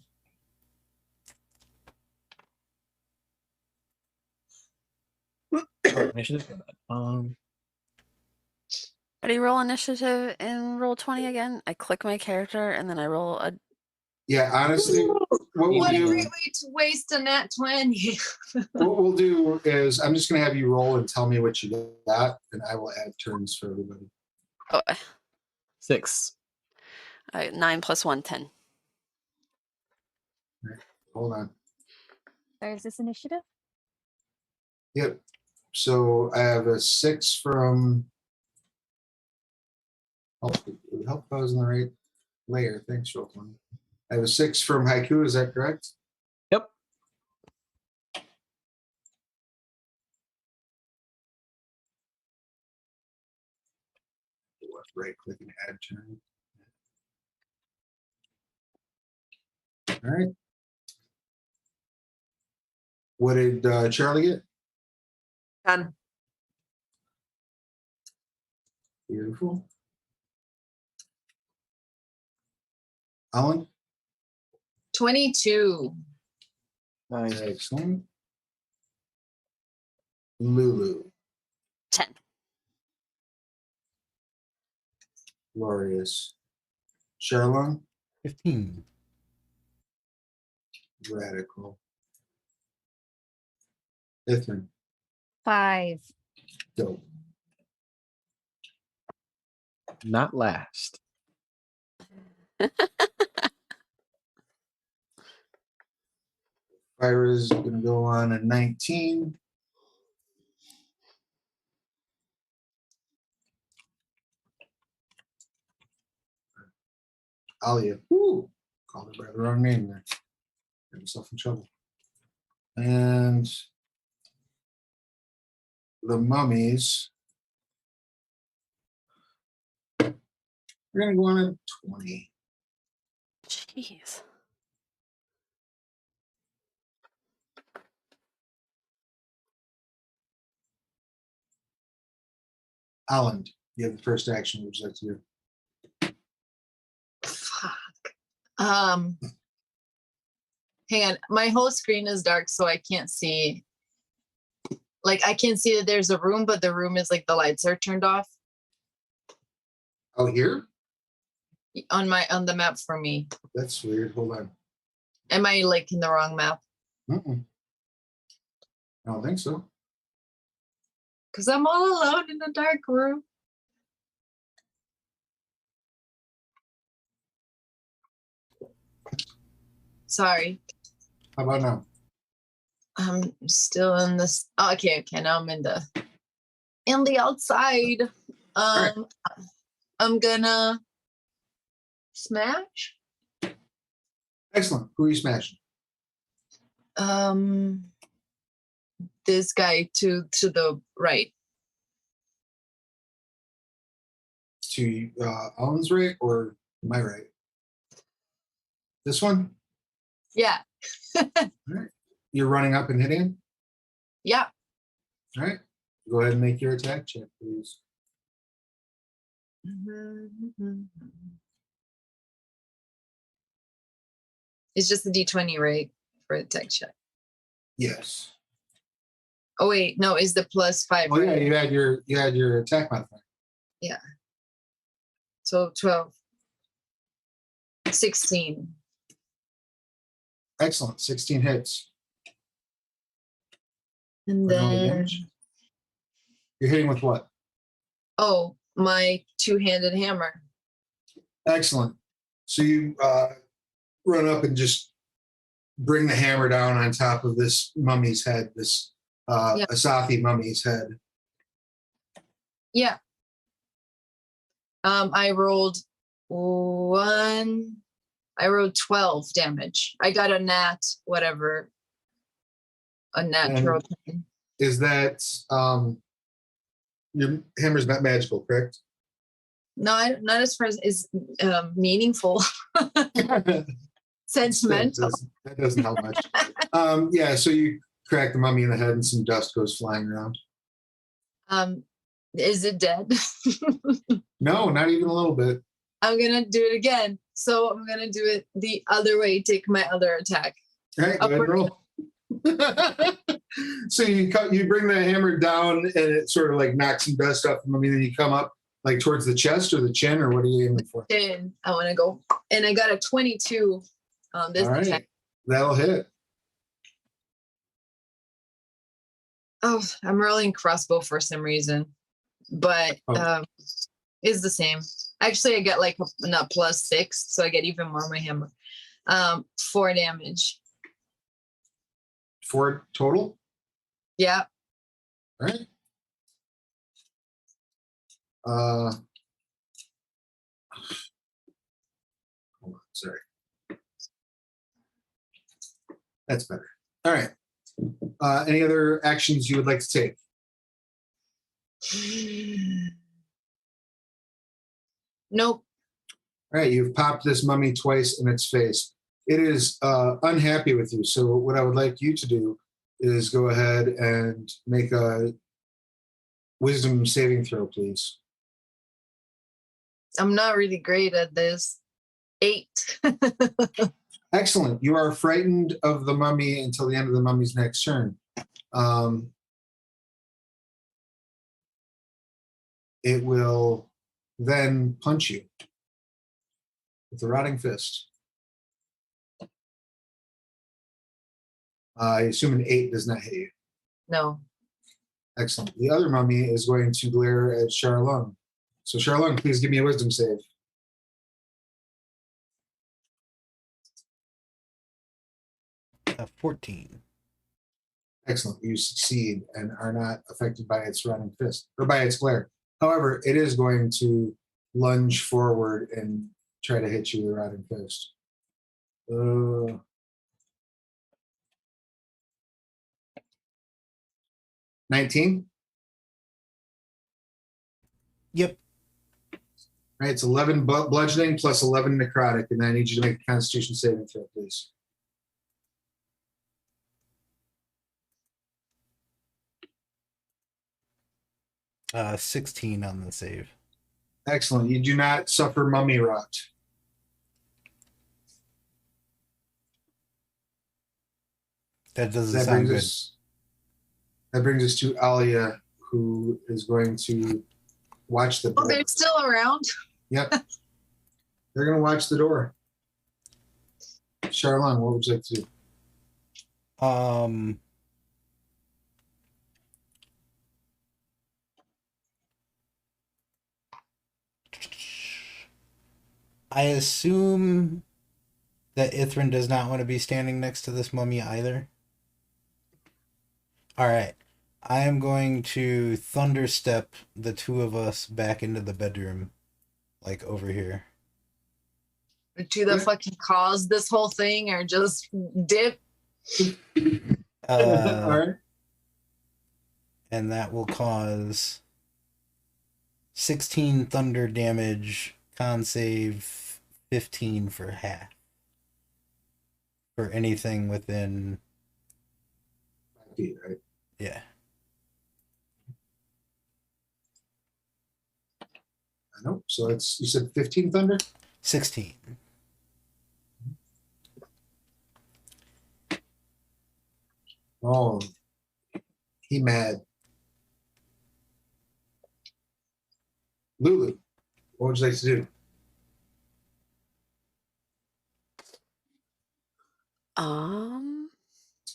Initiative? How do you roll initiative in roll 20 again? I click my character and then I roll a. Yeah, honestly, what we'll What a do, great way to waste a nat 20. what we'll do is I'm just going to have you roll and tell me what you got, and I will add turns for everybody. Oh, 6. 9 plus 1, 10. Hold on. There's this initiative. Yep. So I have a 6 from. Oh, it would help if I was in the right layer. Thanks, Roll20. I have a 6 from Haiku. Is that correct? Yep. Left, right click and add turn. All right. What did Charlie get? 10. Beautiful. Alan? 22. Nice. Excellent. Lulu. 10. Glorious. Charlon, 15. radical. Ithrin, 5. dope. Not last. Fyra's gonna go on a 19. Alia, whoo, called her by the wrong name there. Got himself in trouble. And the mummies. We're gonna go on a 20. Jeez. Alan, you have the first action. What would you like to do? Fuck. Hang on. My whole screen is dark, so I can't see. Like, I can see that there's a room, but the room is like the lights are turned off Oh, here? on the map for me. That's weird. Hold on. Am I like in the wrong map? Mm-mm. I don't think so. Because I'm all alone in the dark room. Sorry. How about now? I'm still in this. Oh, okay. Now I'm in the outside. right. I'm gonna smash. Excellent. Who are you smashing? This guy to the right. To Alan's right or my right? This one? Yeah. All right. You're running up and hitting him? Yeah. All right. Go ahead and make your attack check, please. It's just a D20, right? For attack check. Yes. Oh wait, no, is the +5. Oh yeah, right? you had your attack modifier. Yeah. So 12. 16. Excellent. 16 hits. And For no then damage. You're hitting with what? my two-handed hammer. Excellent. So you run up and just bring the hammer down on top of this mummy's head, this Asathi mummy's head. Yeah. I rolled 12 damage. I got a nat, whatever. A natural. Is that your hammer's not magical, correct? No, not as far as is meaningful. Sentimental. That doesn't help much. Yeah, so you crack the mummy in the head and some dust goes flying around. Is it dead? No, not even a little bit. I'm gonna do it again. So I'm gonna do it the other way. Take my other attack. All right, go ahead and roll. So you bring the hammer down and it sort of like knocks some dust off the mummy. Then you come up like towards the chest or the chin, or what are you aiming for? And I want to go. And I got a 22 on this All right, attack. that'll hit. Oh, I'm rolling crossbow for some reason, but it's the same. Actually, I get like a +6, so I get even more on my hammer. 4 damage. 4 total. Yeah. All right. Hold on, sorry. That's better. All right. Any other actions you would like to take? Nope. All right, you've popped this mummy twice in its face. It is unhappy with you. So what I would like you to do is go ahead and make a wisdom saving throw, please. I'm not really great at this. 8. Excellent. You are frightened of the mummy until the end of the mummy's next turn. It will then punch you. with the rotting fist. I assume an 8 does not hit you. No. Excellent. The other mummy is going to glare at Charlone. So Charlone, please give me a wisdom save. A 14. Excellent. You succeed and are not affected by its rotting fist or by its glare. However, it is going to lunge forward and try to hit you with a rotting fist. 19? Yep. Right, it's 11 bludgeoning plus 11 necrotic, and I need you to make a Constitution saving throw, please. Uh, 16 on the save. Excellent. You do not suffer mummy rot. That doesn't sound good. That brings us to Alia, who is going to watch the door. Oh, they're still around? Yep. They're going to watch the door. Charlene, what would you like to do? I assume that Ithrin does not want to be standing next to this mummy either. All right. I am going to thunderstep the two of us back into the bedroom, like over here. To the fucking cause this whole thing, or just dip? All right. And that will cause 16 thunder damage, con save 15 for half. For anything within... 5 feet, right? Yeah. I know. So it's, you said 15 thunder? 16. Oh, he mad. Lulu, what would you like to do?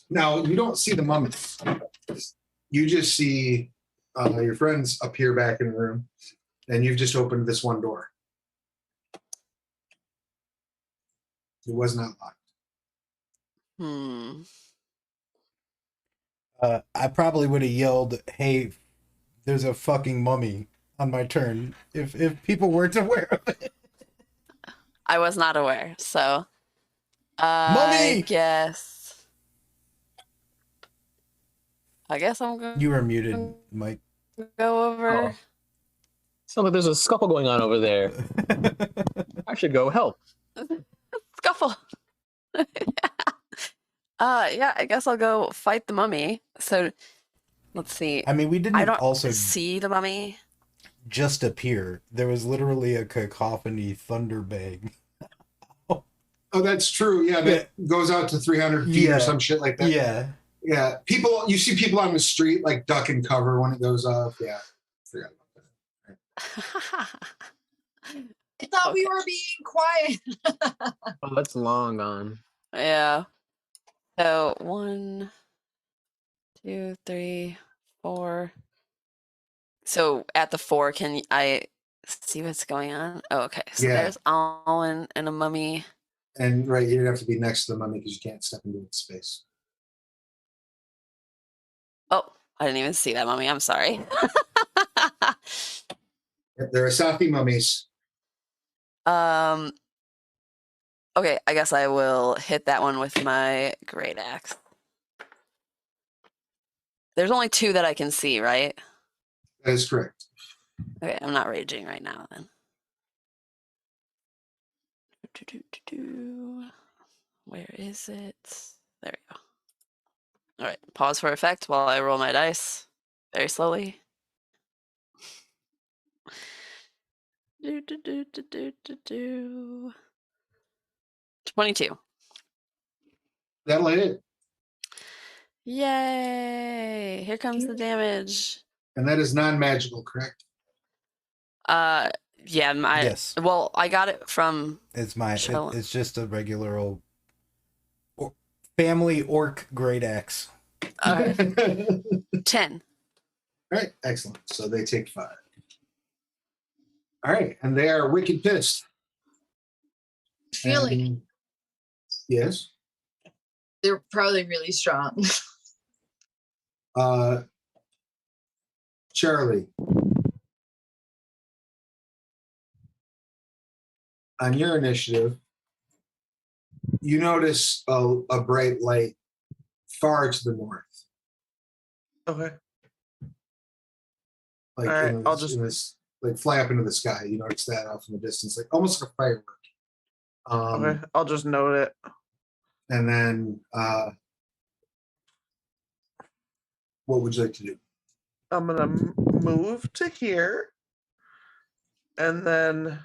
Now, you don't see the mummy. You just see your friends appear back in the room, and you've just opened this one door. It was not locked. I probably would have yelled, "Hey, there's a fucking mummy," on my turn if people weren't aware of it. I was not aware, so Mummy! I guess I'm going. You were muted, Mike. Go over. Oh. Sounds like there's a scuffle going on over there. I should go help. Scuffle. Yeah, I guess I'll go fight the mummy. So let's see. I mean, we didn't I don't also see the mummy just appear. There was literally a cacophony thunder bang. Oh, that's true. Yeah, that goes out to 300 feet or some shit like that. Yeah. Yeah. People, you see people on the street like duck and cover when it goes off. Yeah. Forgot about that. I thought we were being quiet. Oh, that's long gone. Yeah. So 1, 2, 3, 4. So at the 4, can I see what's going on? Oh, okay. So there's Alwyn and a mummy. And right, you'd have to be next to the mummy because you can't step into its space. Oh, I didn't even see that mummy. I'm sorry. They're Asafi mummies. Okay, I guess I will hit that one with my great axe. There's only 2 that I can see, right? That is correct. Okay, I'm not raging right now then. Where is it? There we go. All right, pause for effect while I roll my dice very slowly. 22. That'll hit it. Yay! Here comes the damage. And that is non-magical, correct? Yeah, Yes. well, I got it from It's my. Shell. It's just a regular old family orc great axe. 10. All right, excellent. So they take 5. All right, and they are wicked pissed. I feel like And- yes. they're probably really strong. Charlie, on your initiative, you notice a bright light far to the north. Okay. Like All right, in I'll this, just- in this, like fly up into the sky. You notice that off in the distance, like almost like a firework. Okay. I'll just note it. And then, what would you like to do? I'm gonna move to here, and then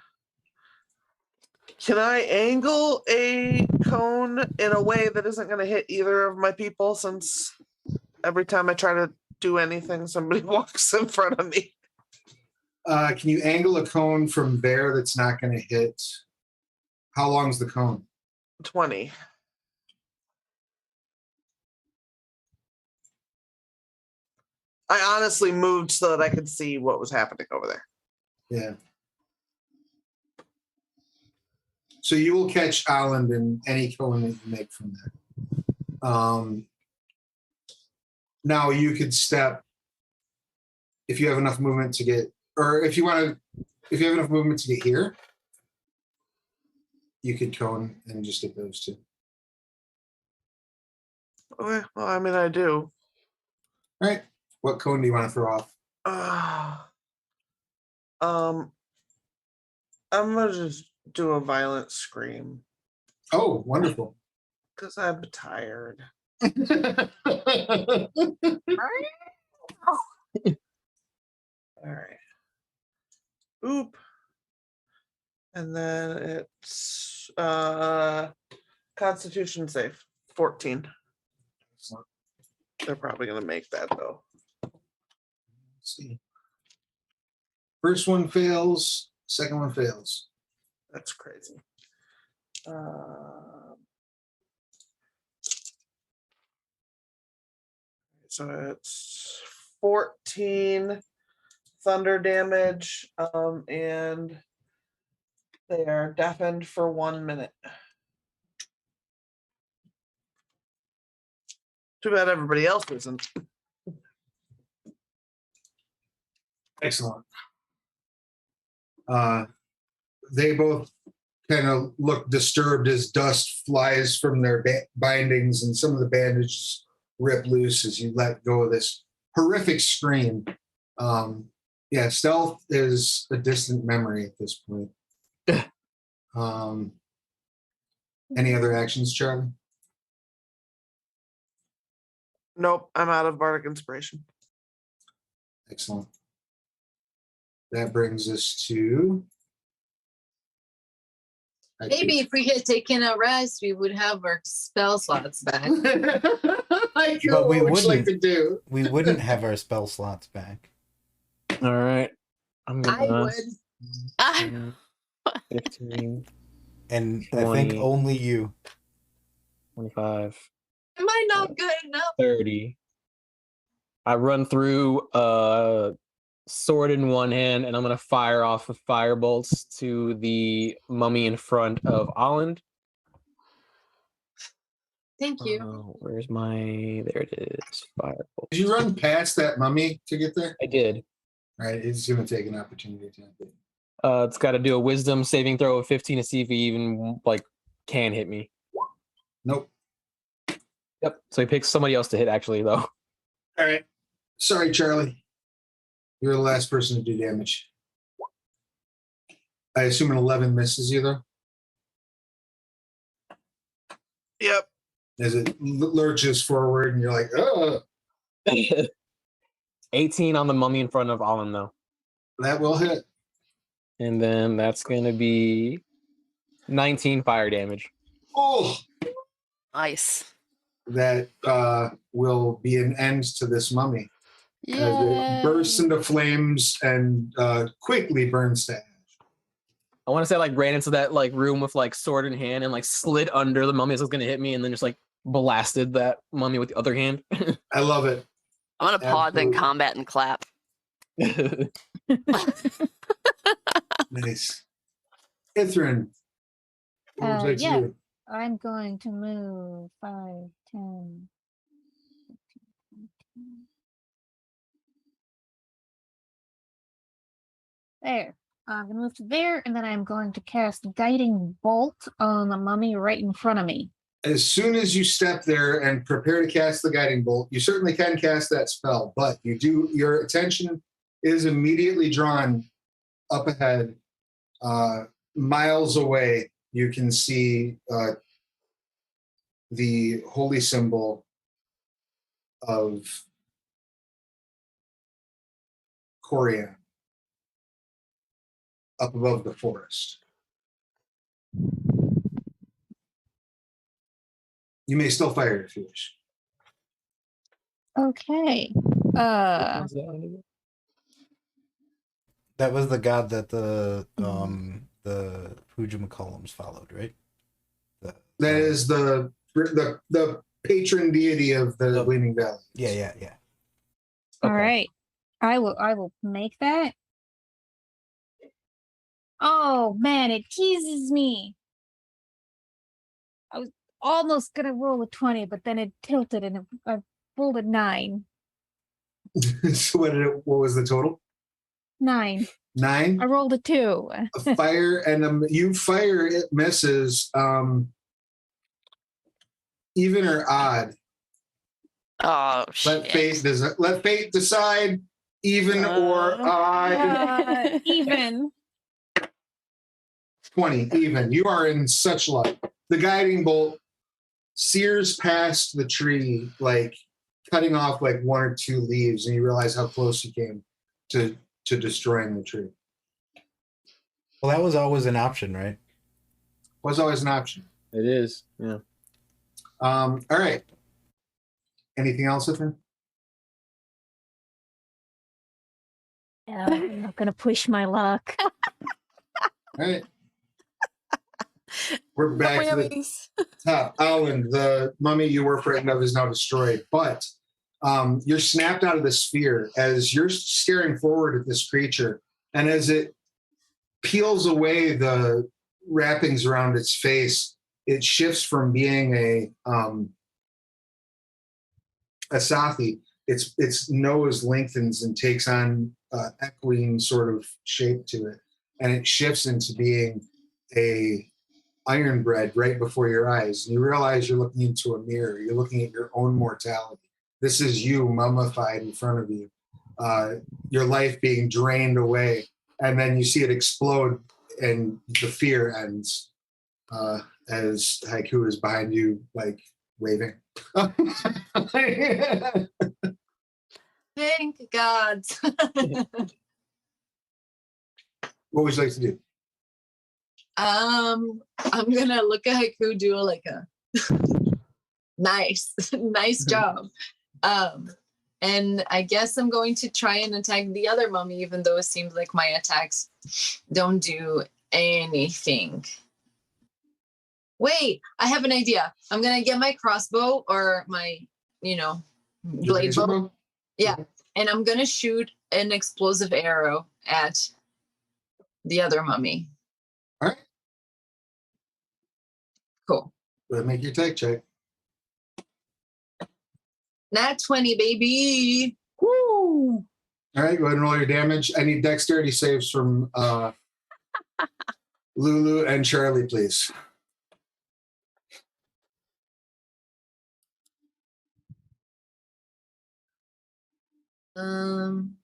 can I angle a cone in a way that isn't gonna hit either of my people? Since every time I try to do anything, somebody walks in front of me. Can you angle a cone from there that's not going to hit? How long's the cone? 20. I honestly moved so that I could see what was happening over there. Yeah. So you will catch Island in any cone that you make from there. Now you could step if you have enough movement to get, or if you have enough movement to get here, you could cone and just get those two. Okay, well, I mean, I do. All right. What cone do you want to throw off? I'm gonna just do a violent scream Oh, wonderful. because I'm tired. All right. Oop. And then it's Constitution save 14. They're probably gonna make that though. Let's see. First one fails. Second one fails. That's crazy. So it's 14 thunder damage, and they are deafened for 1 minute. Too bad everybody else isn't. Excellent. They both kind of look disturbed as dust flies from their bindings and some of the bandages rip loose as you let go of this horrific scream. Yeah, stealth is a distant memory at this point. Any other actions, Charlie? Nope, I'm out of bardic inspiration. Excellent. That brings us to. Maybe if we had taken a rest, we would have our spell slots back. I But we what would you like wouldn't. to do? We wouldn't have our spell slots back. All right. I'm I gonna would. Ah, 15, And I think 20. only you. 25, Am I not good enough? 30. I run through sword in one hand, and I'm gonna fire off with fire bolts to the mummy in front of Holland. Thank you. Where's my? There it is. Firebolt. Did you run past that mummy to get there? I did. All right, he's going to take an opportunity attack. It's got to do a wisdom saving throw of 15 to see if he even can hit me. Nope. Yep. So he picks somebody else to hit. Actually, though. All right. Sorry, Charlie. You're the last person to do damage. I assume an 11 misses you, though, Yep. as it lurches forward, and you're like, oh, 18 on the mummy in front of Alan, though. that will hit. And then that's going to be 19 fire damage. Oh, nice. that will be an end to this mummy. As Yeah. it bursts into flames and quickly burns to ash. I want to say I like ran into that like room with like sword in hand and like slid under the mummy as it was gonna hit me, and then just like blasted that mummy with the other hand. I love it. I'm gonna pause in Absolutely. combat and clap. Nice. Ithrin, what would you like to yeah. do? I'm going to move 5, 10. 15, 20. There. I'm going to move to there, and then I'm going to cast Guiding Bolt on the mummy right in front of me. As soon as you step there and prepare to cast the guiding bolt, you certainly can cast that spell, but your attention is immediately drawn up ahead, miles away. You can see the holy symbol of Corian up above the forest. You may still fire if you wish. Okay. That was the god that the Fujimacallums followed, right? That is the patron deity of the Gleaming Valley. Yeah. All Okay. right. I will make that. Oh man, it teases me. I was almost gonna roll a 20, but then it tilted and I rolled a 9. So what was the total? 9. 9? I rolled a 2. A fire, and you fire, it misses. Even or odd. Oh Let shit. fate decide. Even or odd. Even. 20, even. You are in such luck. The guiding bolt sears past the tree, like cutting off like 1 or 2 leaves, and you realize how close you came to destroying the tree. Well, that was always an option, right? Was always an option. It is. Yeah. All right. Anything else, Ethan? Yeah, I'm not gonna push my luck. All right. We're back to the top. Alan, the mummy you were frightened of is now destroyed, but you're snapped out of the sphere as you're staring forward at this creature, and as it peels away the wrappings around its face, it shifts from being a Sathi. Its nose lengthens and takes on equine sort of shape to it, and it shifts into being a iron bread right before your eyes. And you realize you're looking into a mirror. You're looking at your own mortality. This is you mummified in front of you. Your life being drained away. And then you see it explode and the fear ends as Haiku is behind you, like waving. Thank God. What would you like to do? I'm gonna look at Haiku, do like a nice job. And I guess I'm going to try and attack the other mummy, even though it seems like my attacks don't do anything. Wait, I have an idea. I'm gonna get my crossbow or my, blade bow. Yeah, and I'm gonna shoot an explosive arrow at the other mummy. All right. Cool. Go ahead and make your attack check. Nat 20, baby. Woo! All right, go ahead and roll your damage. I need dexterity saves from Lulu and Charlie, please. Um,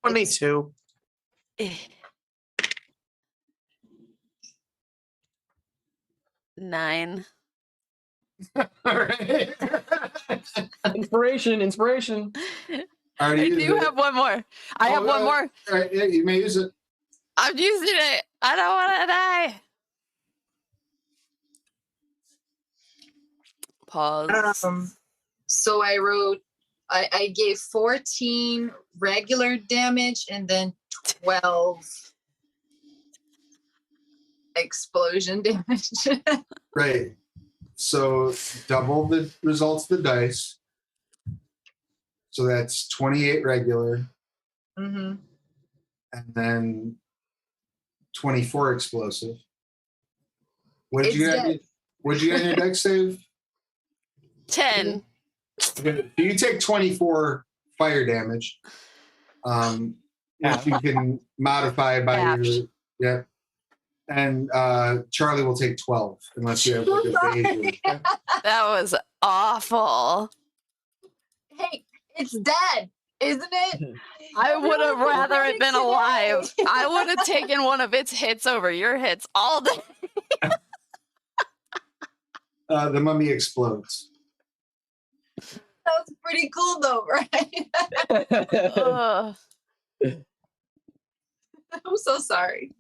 22. Nine. All right. Inspiration. Alright, I use do it. have one more. I have one more. All right, yeah, you may use it. I'm using it. I don't want to die. Pause. so I wrote, I gave 14 regular damage and then 12 explosion damage. Right. So double the results of the dice. So that's 28 regular, Mm-hmm. and then 24 explosive. What did It's you get? dead. What did you get in your dex save? 10. Okay, you take 24 fire damage, which you can modify by your yeah. And Charlie will take 12 unless you have like evasion. That was awful. Hey, it's dead, isn't it? I would have Really rather it been alive. today. I would have taken one of its hits over your hits all day. The mummy explodes. That was pretty cool though, right? Ugh. I'm so sorry.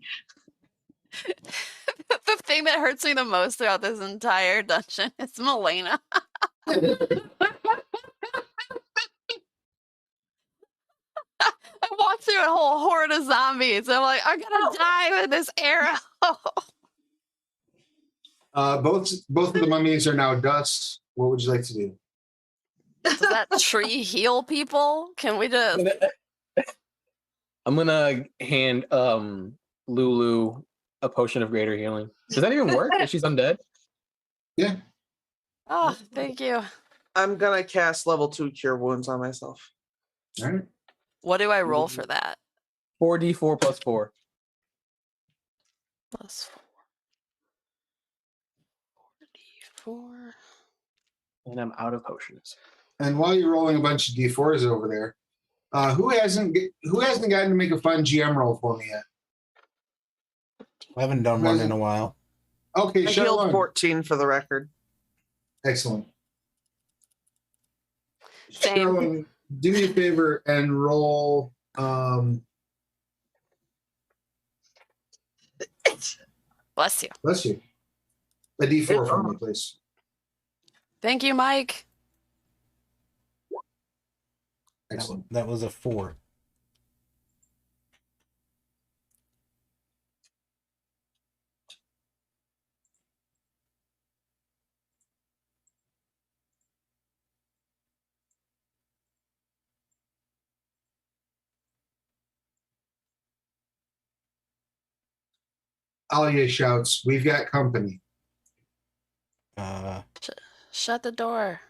The thing that hurts me the most throughout this entire dungeon is Milena. I walked through a whole horde of zombies. I'm like, I'm gonna die with this arrow. Both of the mummies are now dust. What would you like to do? Does that tree heal people? Can we just? I'm gonna hand Lulu a potion of greater healing. Does that even work if she's undead? Yeah. Oh, thank you. I'm gonna cast level 2 cure wounds on myself. All right. What do I roll for that? 4d4 plus 4. Plus 4. And I'm out of potions. And while you're rolling a bunch of d4s over there, who hasn't gotten to make a fun GM roll for me yet? I haven't done one in a while. Okay, I shut healed one. 14 for the record. Excellent. Same. Sherlin, do me a favor and roll. Bless you. Bless you. A d4 for me, please. Thank you, Mike. Excellent. That was a 4. Alia shouts, "We've got company." Shut the door.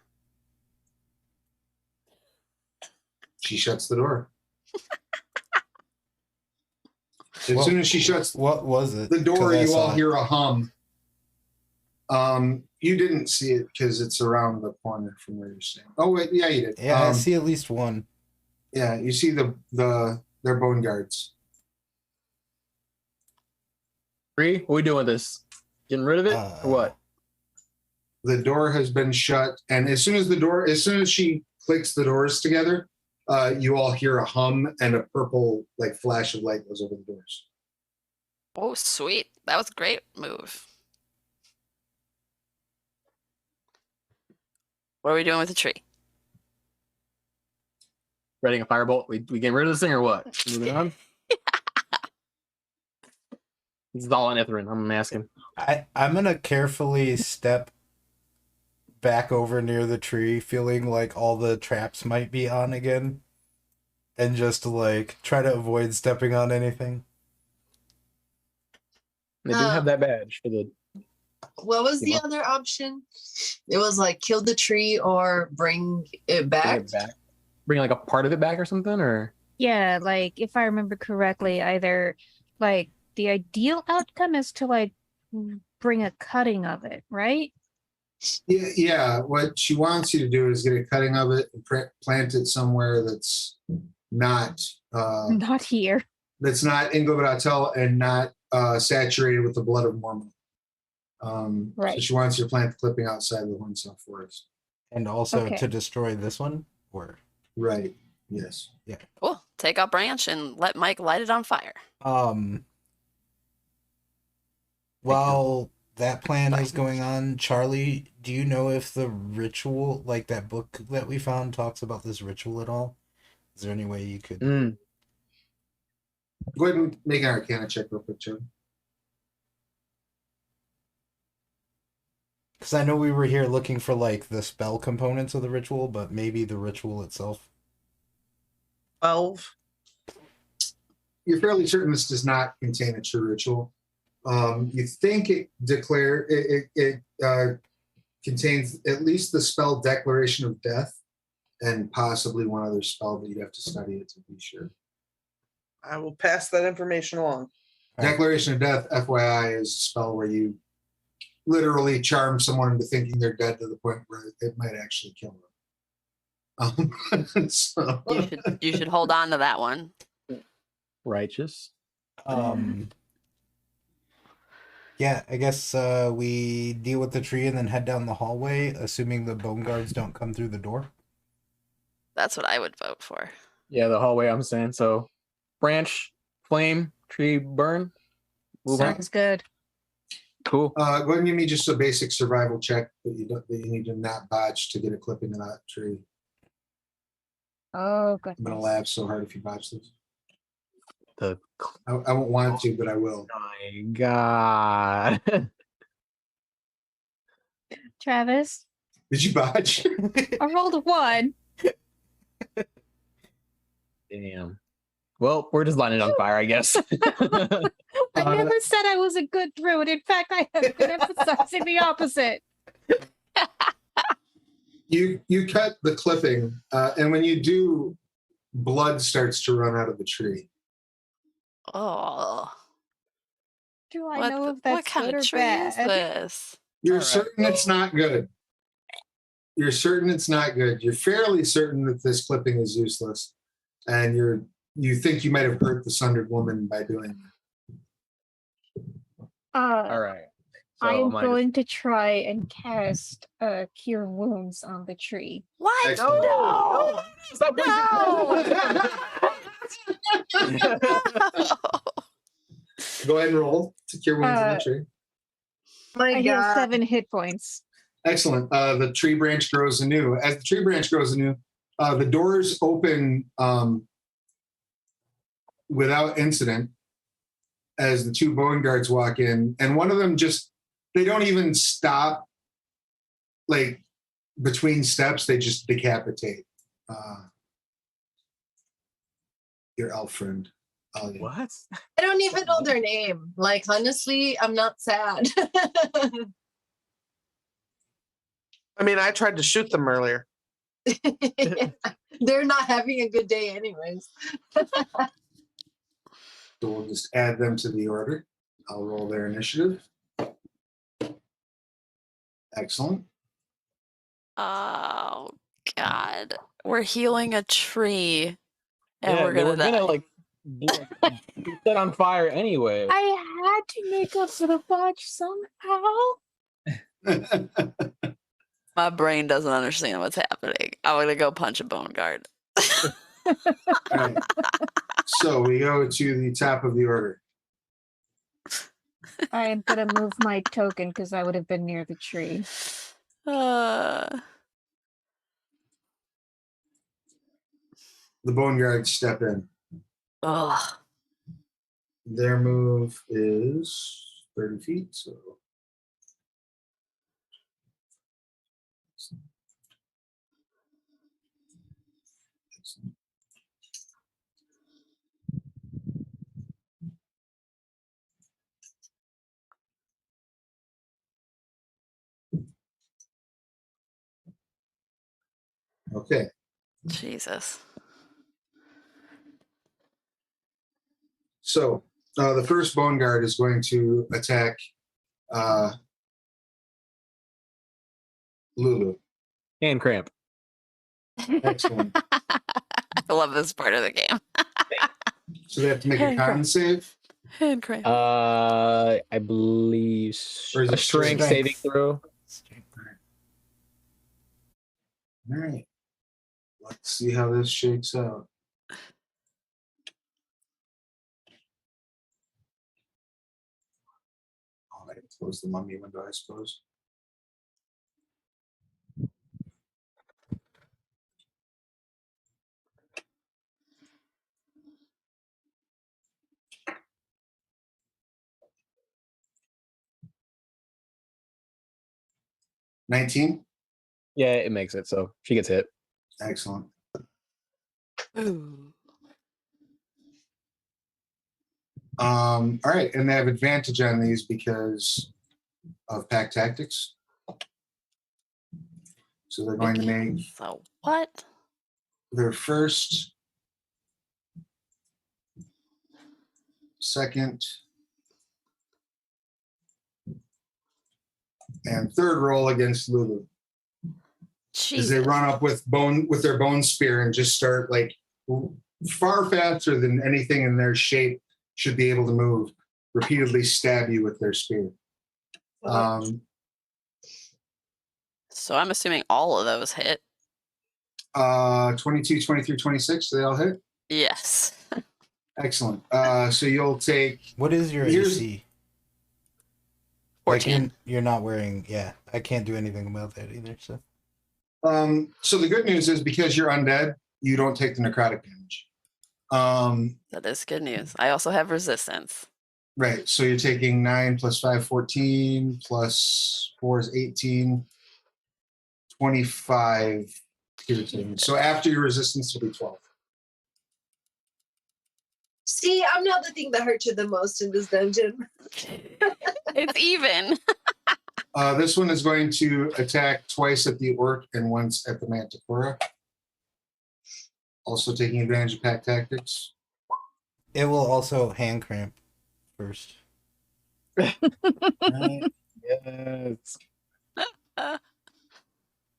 She shuts the door. As soon as she shuts what was it? the door, 'Cause I you saw all it. hear a hum. You didn't see it because it's around the corner from where you're standing. Oh wait, yeah, you did. Yeah, I see at least one. Yeah, you see their bone guards. 3? What are we doing with this? Getting rid of it or what? The door has been shut, and as soon as she clicks the doors together, you all hear a hum and a purple like flash of light goes over the doors. Oh, sweet. That was a great move. What are we doing with the tree? Reading a firebolt? We getting rid of this thing or what? Moving on? This is all on Ithrin, I'm asking. I'm gonna carefully step back over near the tree, feeling like all the traps might be on again, and just like try to avoid stepping on anything. They do have that badge for the. What was the other option? It was like kill the tree or bring it back. Bring like a part of it back or something, or Yeah, like if I remember correctly, either like the ideal outcome is to like bring a cutting of it, right? Yeah. What she wants you to do is get a cutting of it and plant it somewhere that's not Not here. that's not in Gobratel and not saturated with the blood of Mormon. Right. So she wants you to plant the clipping outside the Hornstuff Forest. And also Okay. to destroy this one? Or Right. Yes. yeah. Cool. Take a branch and let Mike light it on fire. While that plan is going on, Charlie, do you know if the ritual, like that book that we found, talks about this ritual at all? Is there any way you could? Go ahead and make an Arcana check real quick, Joe. Because I know we were here looking for like the spell components of the ritual, but maybe the ritual itself. 12. You're fairly certain this does not contain a true ritual. You think it contains at least the spell Declaration of Death and possibly one other spell, but you'd have to study it to be sure. I will pass that information along. Declaration of Death, FYI, is a spell where you literally charm someone into thinking they're dead to the point where it might actually kill them. So, You should hold on to that one. Righteous. Yeah, I guess we deal with the tree and then head down the hallway, assuming the bone guards don't come through the door. That's what I would vote for. Yeah, the hallway I'm saying. So branch, flame, tree, burn. Move on. Sounds good. Cool. go ahead and give me just a basic survival check that you need to not botch to get a clipping of that tree. Oh, I'm goodness. gonna laugh so hard if you botch this. The I won't want to, but I will. my God. Travis, Did you botch? I rolled a 1. Damn. Well, we're just lighting it on fire, I guess. I never said I was a good druid. In fact, I have been emphasizing the opposite. You cut the clipping, and when you do, blood starts to run out of the tree. Oh. Do I know if that's what kind good of or tree is bad? this? You're All right. certain it's not good. You're certain it's not good. You're fairly certain that this clipping is useless, and you think you might have hurt the sundered woman by doing that. All right. I am mine is- going to try and cast Cure Wounds on the tree. What? Excellent. No! Stop Go ahead and roll to cure wounds in the tree. My I God. have 7 hit points. Excellent. The tree branch grows anew. As the tree branch grows anew, the doors open without incident as the 2 bone guards walk in, and one of them they don't even stop like between steps, they just decapitate your elf friend. What? I don't even know their name. Like, honestly, I'm not sad. I mean, I tried to shoot them earlier. They're not having a good day, anyways. So we'll just add them to the order. I'll roll their initiative. Excellent. Oh, God. We're healing a tree. And Yeah, we're they gonna were die. gonna like be set on fire anyway. I had to make up for the botch somehow. My brain doesn't understand what's happening. I'm gonna go punch a bone guard. All right. So we go to the top of the order. I am going to move my token because I would have been near the tree. The bone guards step in. Ugh. Their move is 30 feet. So okay. Jesus. So the first bone guard is going to attack Lulu. Hand cramp. Excellent. I love this part of the game. So they have to make a con save. Hand cramp. I believe Or is a it strength strength? saving throw. All right. Let's see how this shakes out. Oh, I can close the mummy window, I suppose. 19. Yeah, it makes it. So she gets hit. Excellent. Ooh. All right, and they have advantage on these because of pack tactics. So they're going to make So what? their first, second, and third roll against Lulu. As they Jesus. run up with their bone spear and just start like far faster than anything in their shape should be able to move, repeatedly stab you with their spear. So I'm assuming all of those hit. 22, 23, 26, they all hit? Yes. Excellent. So you'll take... What is your Here's- AC? 14. Like you're not wearing... Yeah, I can't do anything about that either, so... So the good news is because you're undead, you don't take the necrotic damage. That is good news. I also have resistance. Right. So you're taking 9 plus 5, 14, plus 4 is 18, 25 piercing. So after your resistance will be 12. See, I'm not the thing that hurt you the most in this dungeon. It's even. This one is going to attack twice at the orc and once at the manticora. Also taking advantage of pack tactics. It will also hand cramp first. Right. Yes.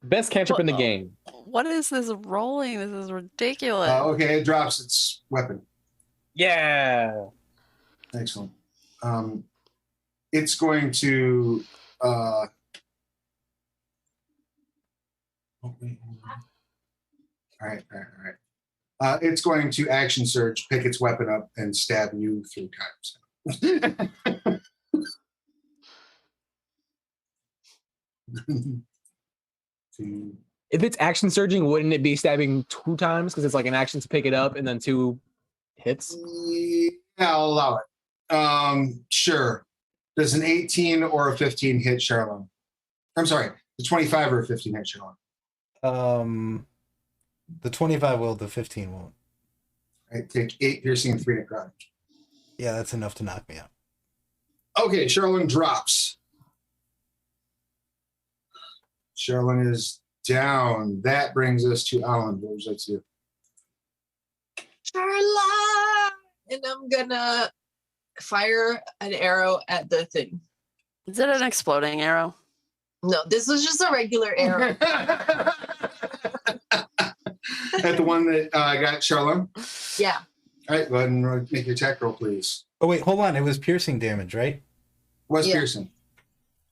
Best cantrip in the game. What is this rolling? This is ridiculous. Okay, it drops its weapon. Yeah. Excellent. It's going to... oh, wait, hold on. All right. It's going to action surge, pick its weapon up, and stab you 3 times. If it's action surging, wouldn't it be stabbing 2 times? Because it's like an action to pick it up and then 2 hits. Yeah, I'll allow it. Sure. Does an 18 or a 15 hit Charlene? I'm sorry, the 25 or a 15 hit Charlene? The 25 will, the 15 won't. Right, take 8 piercing and 3 necrotic. Yeah, that's enough to knock me out. Okay, Charlene drops. Charlene is down. That brings us to Alan. What would you like to do? Charla! And I'm gonna fire an arrow at the thing. Is it an exploding arrow? No, this was just a regular arrow. At the one that got Charlene? Yeah. All right, go ahead and make your attack roll, please. Oh, wait, hold on. It was piercing damage, right? What's Yeah. piercing?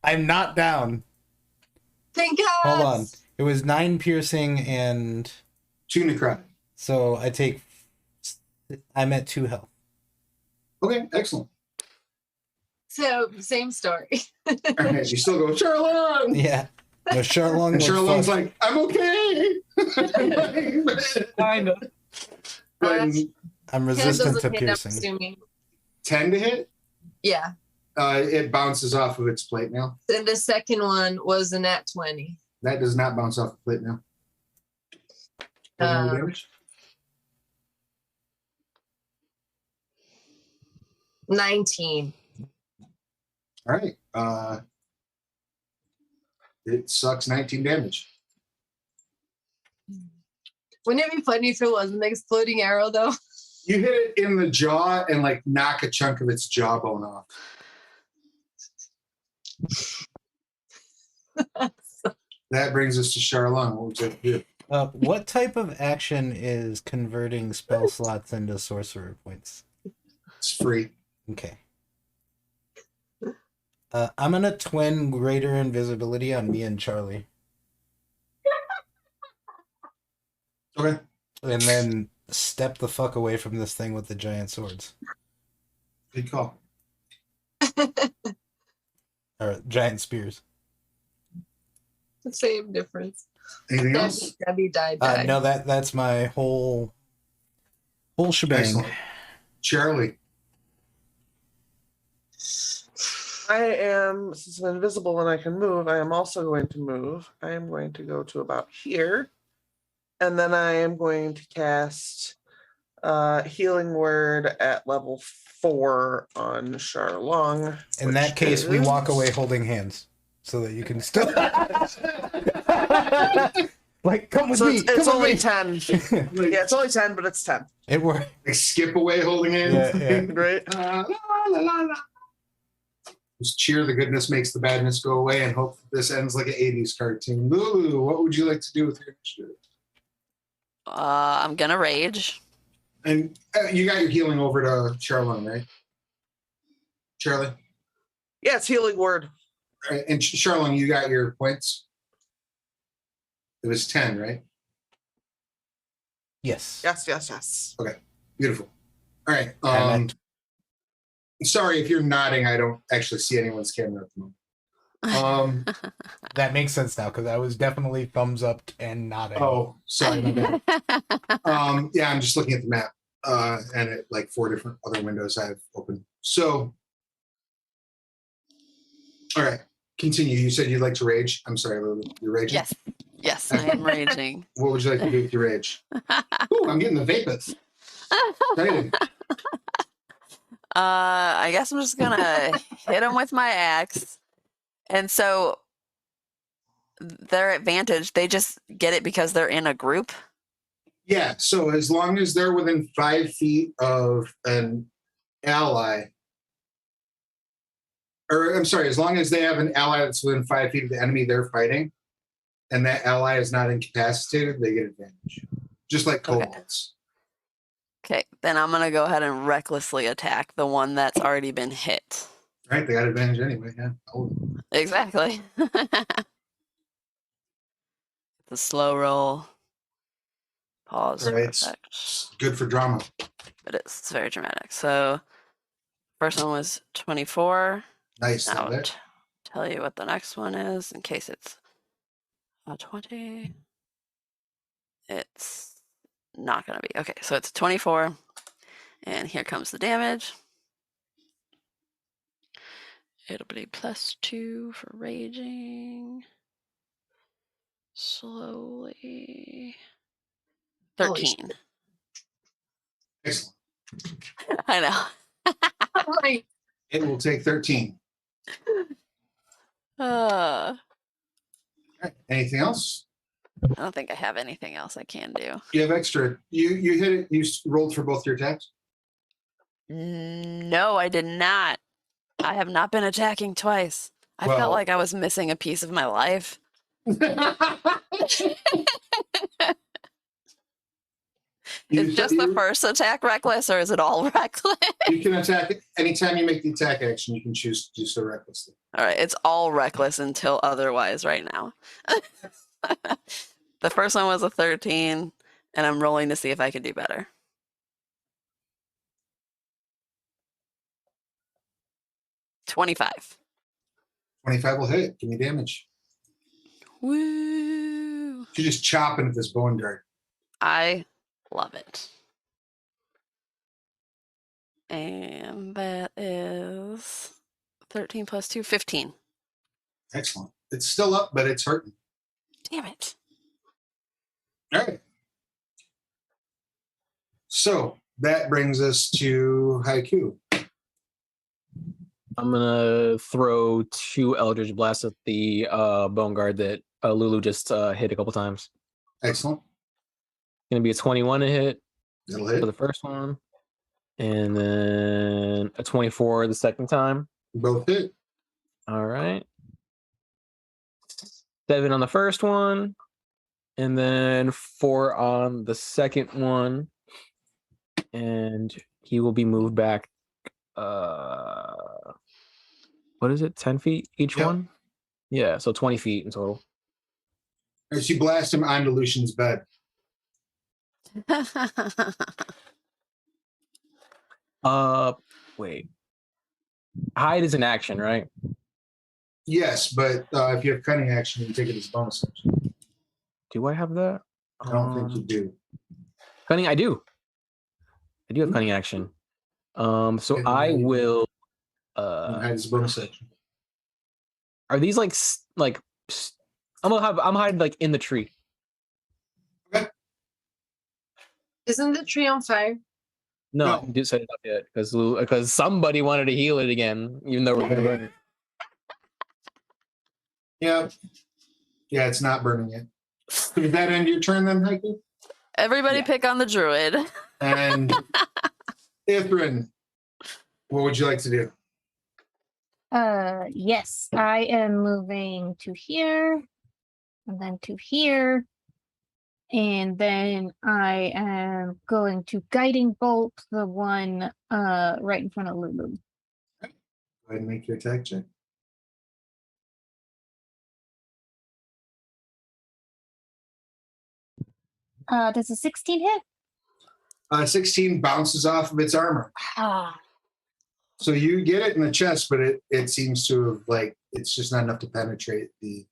I'm not down. Thank God. Hold on. It was 9 piercing and... 2 necrotic. So I'm at 2 health. Okay, excellent. So, same story. All right, you still go, Charlene! Yeah. No, Charlong And was Charlene's fucked. like, I'm okay. Kind of. I'm 10 resistant doesn't to hit, I'm piercing. assuming. 10 to hit? Yeah. It bounces off of its plate mail. And the second one was a nat 20. That does not bounce off the plate mail. Damage? 19. All right. It sucks 19 damage. Wouldn't it be funny if it was an exploding arrow, though? You hit it in the jaw and like knock a chunk of its jawbone off. That brings us to Charlene. What would you like to do? What type of action is converting spell slots into sorcerer points? It's free. Okay. I'm gonna twin greater invisibility on me and Charlie. Okay. And then step the fuck away from this thing with the giant swords. Good call. Or giant spears. The same difference. Anything else? Debbie died. No, that's my whole shebang. Excellent. Charlie. since I'm invisible and I can move, I am also going to move. I am going to go to about here. And then I am going to cast Healing Word at level 4 on Charlong. In that case, we walk away holding hands so that you can still. Like, come with me. It's come only with 10. Yeah, it's only 10, but it's 10. It worked. Like skip away holding hands. Yeah. Right? La, la, la, la. Just cheer the goodness makes the badness go away and hope that this ends like an 80s cartoon. Lulu, what would you like to do with your initiative? I'm gonna rage. And you got your healing over to Charlene, right? Charlie? Yeah, it's Healing Word. Right. And Charlene, you got your points? It was 10, right? Yes. Yes. Okay, beautiful. All right. And Sorry if you're nodding. I don't actually see anyone's camera at the moment. that makes sense now because I was definitely thumbs up and nodding. Oh, sorry. My bad. Yeah, I'm just looking at the map and at like 4 different other windows I've opened. So, all right, continue. You said you'd like to rage. I'm sorry, Lulu. You're raging? Yes, I am raging. What would you like to do with your rage? Ooh, I'm getting the vapors. Exciting. I guess I'm just gonna hit them with my axe. And so their advantage, they just get it because they're in a group. Yeah, so as long as they're within 5 feet of an ally, or I'm sorry, as long as they have an ally that's within 5 feet of the enemy they're fighting, and that ally is not incapacitated, they get advantage. Just like kobolds. Okay, then I'm gonna go ahead and recklessly attack the one that's already been hit. Right, they got advantage anyway, yeah. Exactly. The slow roll. Pause. All right, Perfect. it's good for drama. It's very dramatic. So first one was 24. Nice. Now I'll tell you what the next one is in case it's 20. It's not going to be. Okay, so it's 24. And here comes the damage. It'll be +2 for raging. Slowly. 13. Excellent. I know. Right. It will take 13. I Anything else? don't think I have anything else I can do. You have extra. You hit it. You rolled for both your attacks? No, I did not. I have not been attacking twice. I Well- felt like I was missing a piece of my life. Is just the first attack reckless, or is it all reckless? You can attack it. Anytime you make the attack action, you can choose to do so recklessly. All right, it's all reckless until otherwise right now. The first one was a 13, and I'm rolling to see if I can do better. $25. 25 will hit. Give me damage. Woo! You're just chopping at this bone dart. I love it. And that is 13 plus 2, 15. Excellent. It's still up, but it's hurting. Damn it. All right. So that brings us to Haiku. I'm gonna throw 2 Eldritch Blasts at the Bone Guard that Lulu just hit a couple times. Excellent. Gonna be a 21 to hit That'll for hit. the first one, and then a 24 the second time. Both hit. All right. 7 on the first one, and then 4 on the second one, and he will be moved back. What is it? 10 feet each Yep. one? Yeah, so 20 feet in total. As you blast him onto Lucian's bed. Wait. Hide is an action, right? Yes, but if you have cunning action, you can take it as bonus action. Do I have that? I don't think you do. Cunning, I do. I do have cunning action. So I will Hide is bonus action. Are these like I'm hiding like in the tree. Isn't the tree on fire? No, No. I didn't set it up yet because somebody wanted to heal it again, even though we're gonna burn it. Yeah. Yeah, it's not burning yet. Did that end your turn then, Haiku? Everybody Yeah. pick on the druid. And Ithrin, what would you like to do? Yes, I am moving to here, and then to here, and then I am going to guiding bolt the one right in front of Lulu. Go ahead and make your attack check. Does a 16 hit? 16 bounces off of its armor. Ah, So you get it in the chest, but it seems to have it's just not enough to penetrate the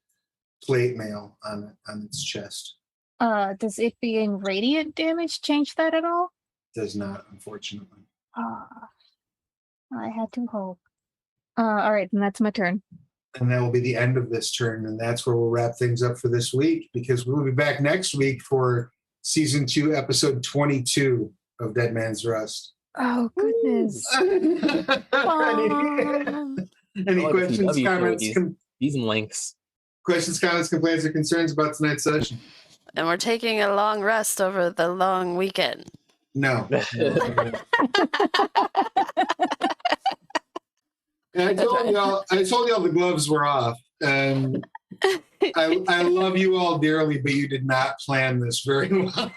plate mail on its chest. does it being radiant damage change that at all? Does not, unfortunately. Ah, I had to hope. All right, then that's my turn. And that will be the end of this turn, and that's where we'll wrap things up for this week, because we'll be back next week for season 2, episode 22 of Dead Man's Rust. Oh goodness. Any Oh, questions, PW comments, these links. questions, comments, complaints, or concerns about tonight's session? And we're taking a long rest over the long weekend. No. And I told y'all the gloves were off, and I love you all dearly, but you did not plan this very well.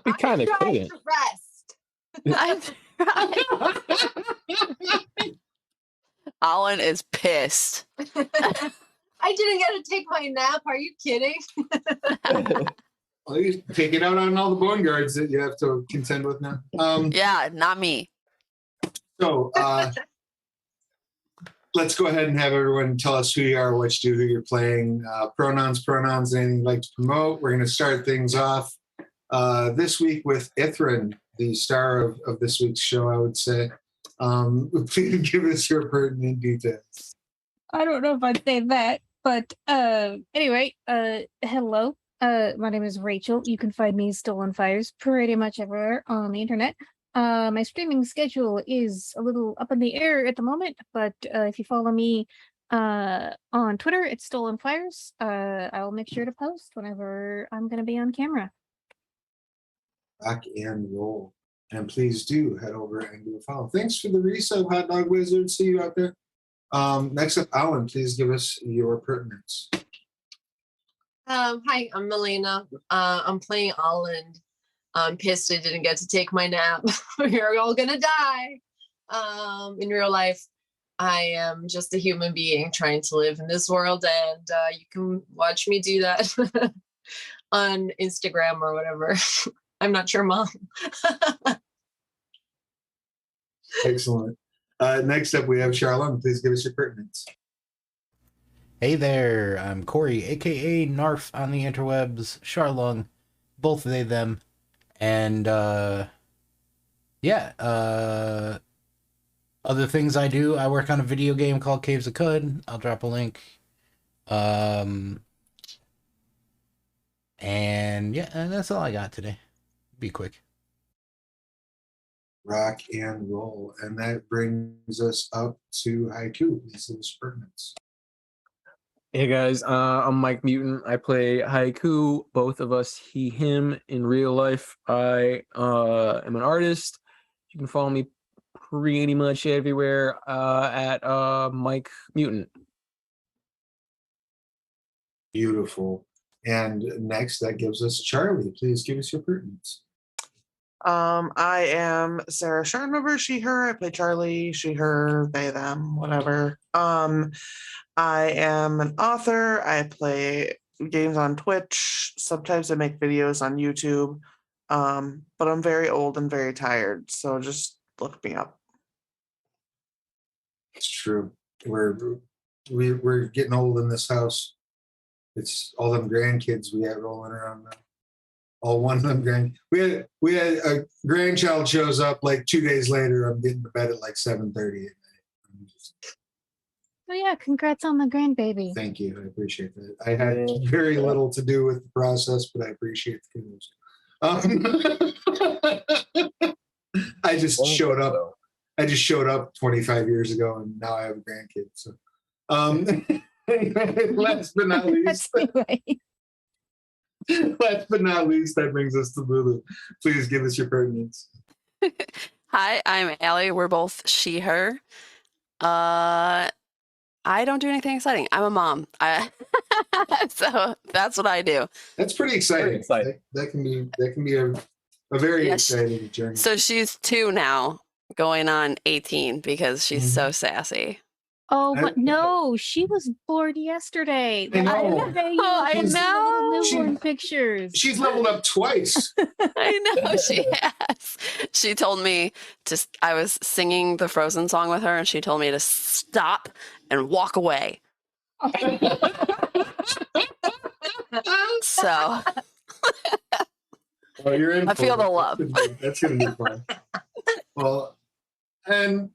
We kind of Trying couldn't. to rest. I tried. Alan is pissed. I didn't get to take my nap. Are you kidding? Well, you take it out on all the bone guards that you have to contend with now. Yeah, not me. So let's go ahead and have everyone tell us who you are, what you do, who you're playing, pronouns, anything you'd like to promote. We're going to start things off this week with Ithrin, the star of this week's show, I would say. Please give us your pertinent details. I don't know if I'd say that, but anyway, hello. My name is Rachel. You can find me still on Fires pretty much everywhere on the internet. My streaming schedule is a little up in the air at the moment, but if you follow me on Twitter, it's still on Fires. I will make sure to post whenever I'm going to be on camera. Rock and roll. And please do head over and give a follow. Thanks for the resub, Hot Dog Wizard. See you out there. Next up, Alan, please give us your pertinence. Hi, I'm Melina. I'm playing Holland. I'm pissed I didn't get to take my nap. We're all gonna die. In real life, I am just a human being trying to live in this world, and you can watch me do that on Instagram or whatever. I'm not your mom. Excellent. Next up, we have Charlene. Please give us your pertinence. Hey there, I'm Corey, aka Narf on the interwebs, Charlung, both they, them, and other things I do, I work on a video game called Caves of Cud. I'll drop a link. And that's all I got today. Be quick. Rock and roll. And that brings us up to Haiku. Please give us pertinence. Hey guys, I'm Mike Mutant. I play Haiku, both of us, he, him in real life. I am an artist. You can follow me pretty much everywhere at Mike Mutant. Beautiful. And next, that gives us Charlie. Please give us your pertinence. I am Sarah Sharnover, she, her. I play Charlie, she, her, they, them, whatever. I am an author. I play games on Twitch. Sometimes I make videos on YouTube. But I'm very old and very tired, so just look me up. It's true. We're getting old in this house. It's all them grandkids we have rolling around now. All one of them we had a grandchild shows up like 2 days later. I'm getting to bed at like 7:30 at night. Oh yeah, congrats on the grandbaby. Thank you. I appreciate that. I had very little to do with the process, but I appreciate the kudos. I just showed up. I just showed up 25 years ago, and now I have a grandkid. So, last but not least, last but not least, that brings us to Lulu. Please give us your pertinence. Hi, I'm Allie. We're both she, her. I don't do anything exciting. I'm a mom. So that's what I do. That's pretty exciting. That can be a very exciting journey. So she's 2 now, going on 18 because she's so sassy. Oh, but no, she was bored yesterday. I know. I know. Newborn pictures. She's leveled up twice. I know she has. She told me I was singing the Frozen song with her, and she told me to stop and walk away. So well, you're in. I feel the love. That's gonna be fun. Well, and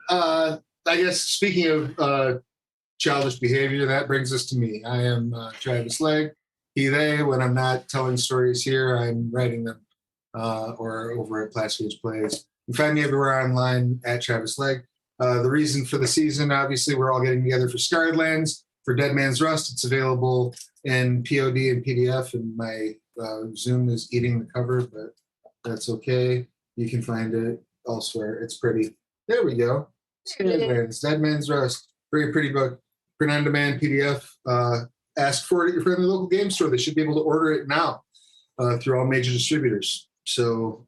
I guess speaking of childish behavior, that brings us to me. I am Travis Legge. He, they. When I'm not telling stories here, I'm writing them or over at Plastic Plays. You can find me everywhere online at Travis Legge. The reason for the season, obviously, we're all getting together for Scarred Lands. For Dead Man's Rust, it's available in POD and PDF, and my Zoom is eating the cover, but that's okay. You can find it elsewhere. It's pretty. There we go. Scarred Lands, Dead Man's Rust. Very pretty book. Print on demand PDF. Ask for it at your friendly local game store. They should be able to order it now through all major distributors. So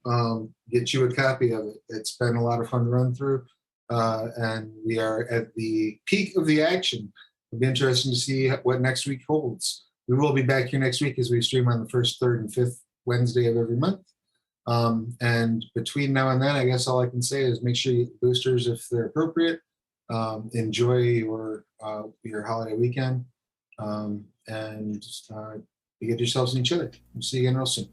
get you a copy of it. It's been a lot of fun to run through. And we are at the peak of the action. It'll be interesting to see what next week holds. We will be back here next week as we stream on the 1st, 3rd, and 5th Wednesday of every month. And between now and then, I guess all I can say is make sure you get boosters if they're appropriate. Enjoy your holiday weekend. And you get yourselves and each other. We'll see you again real soon.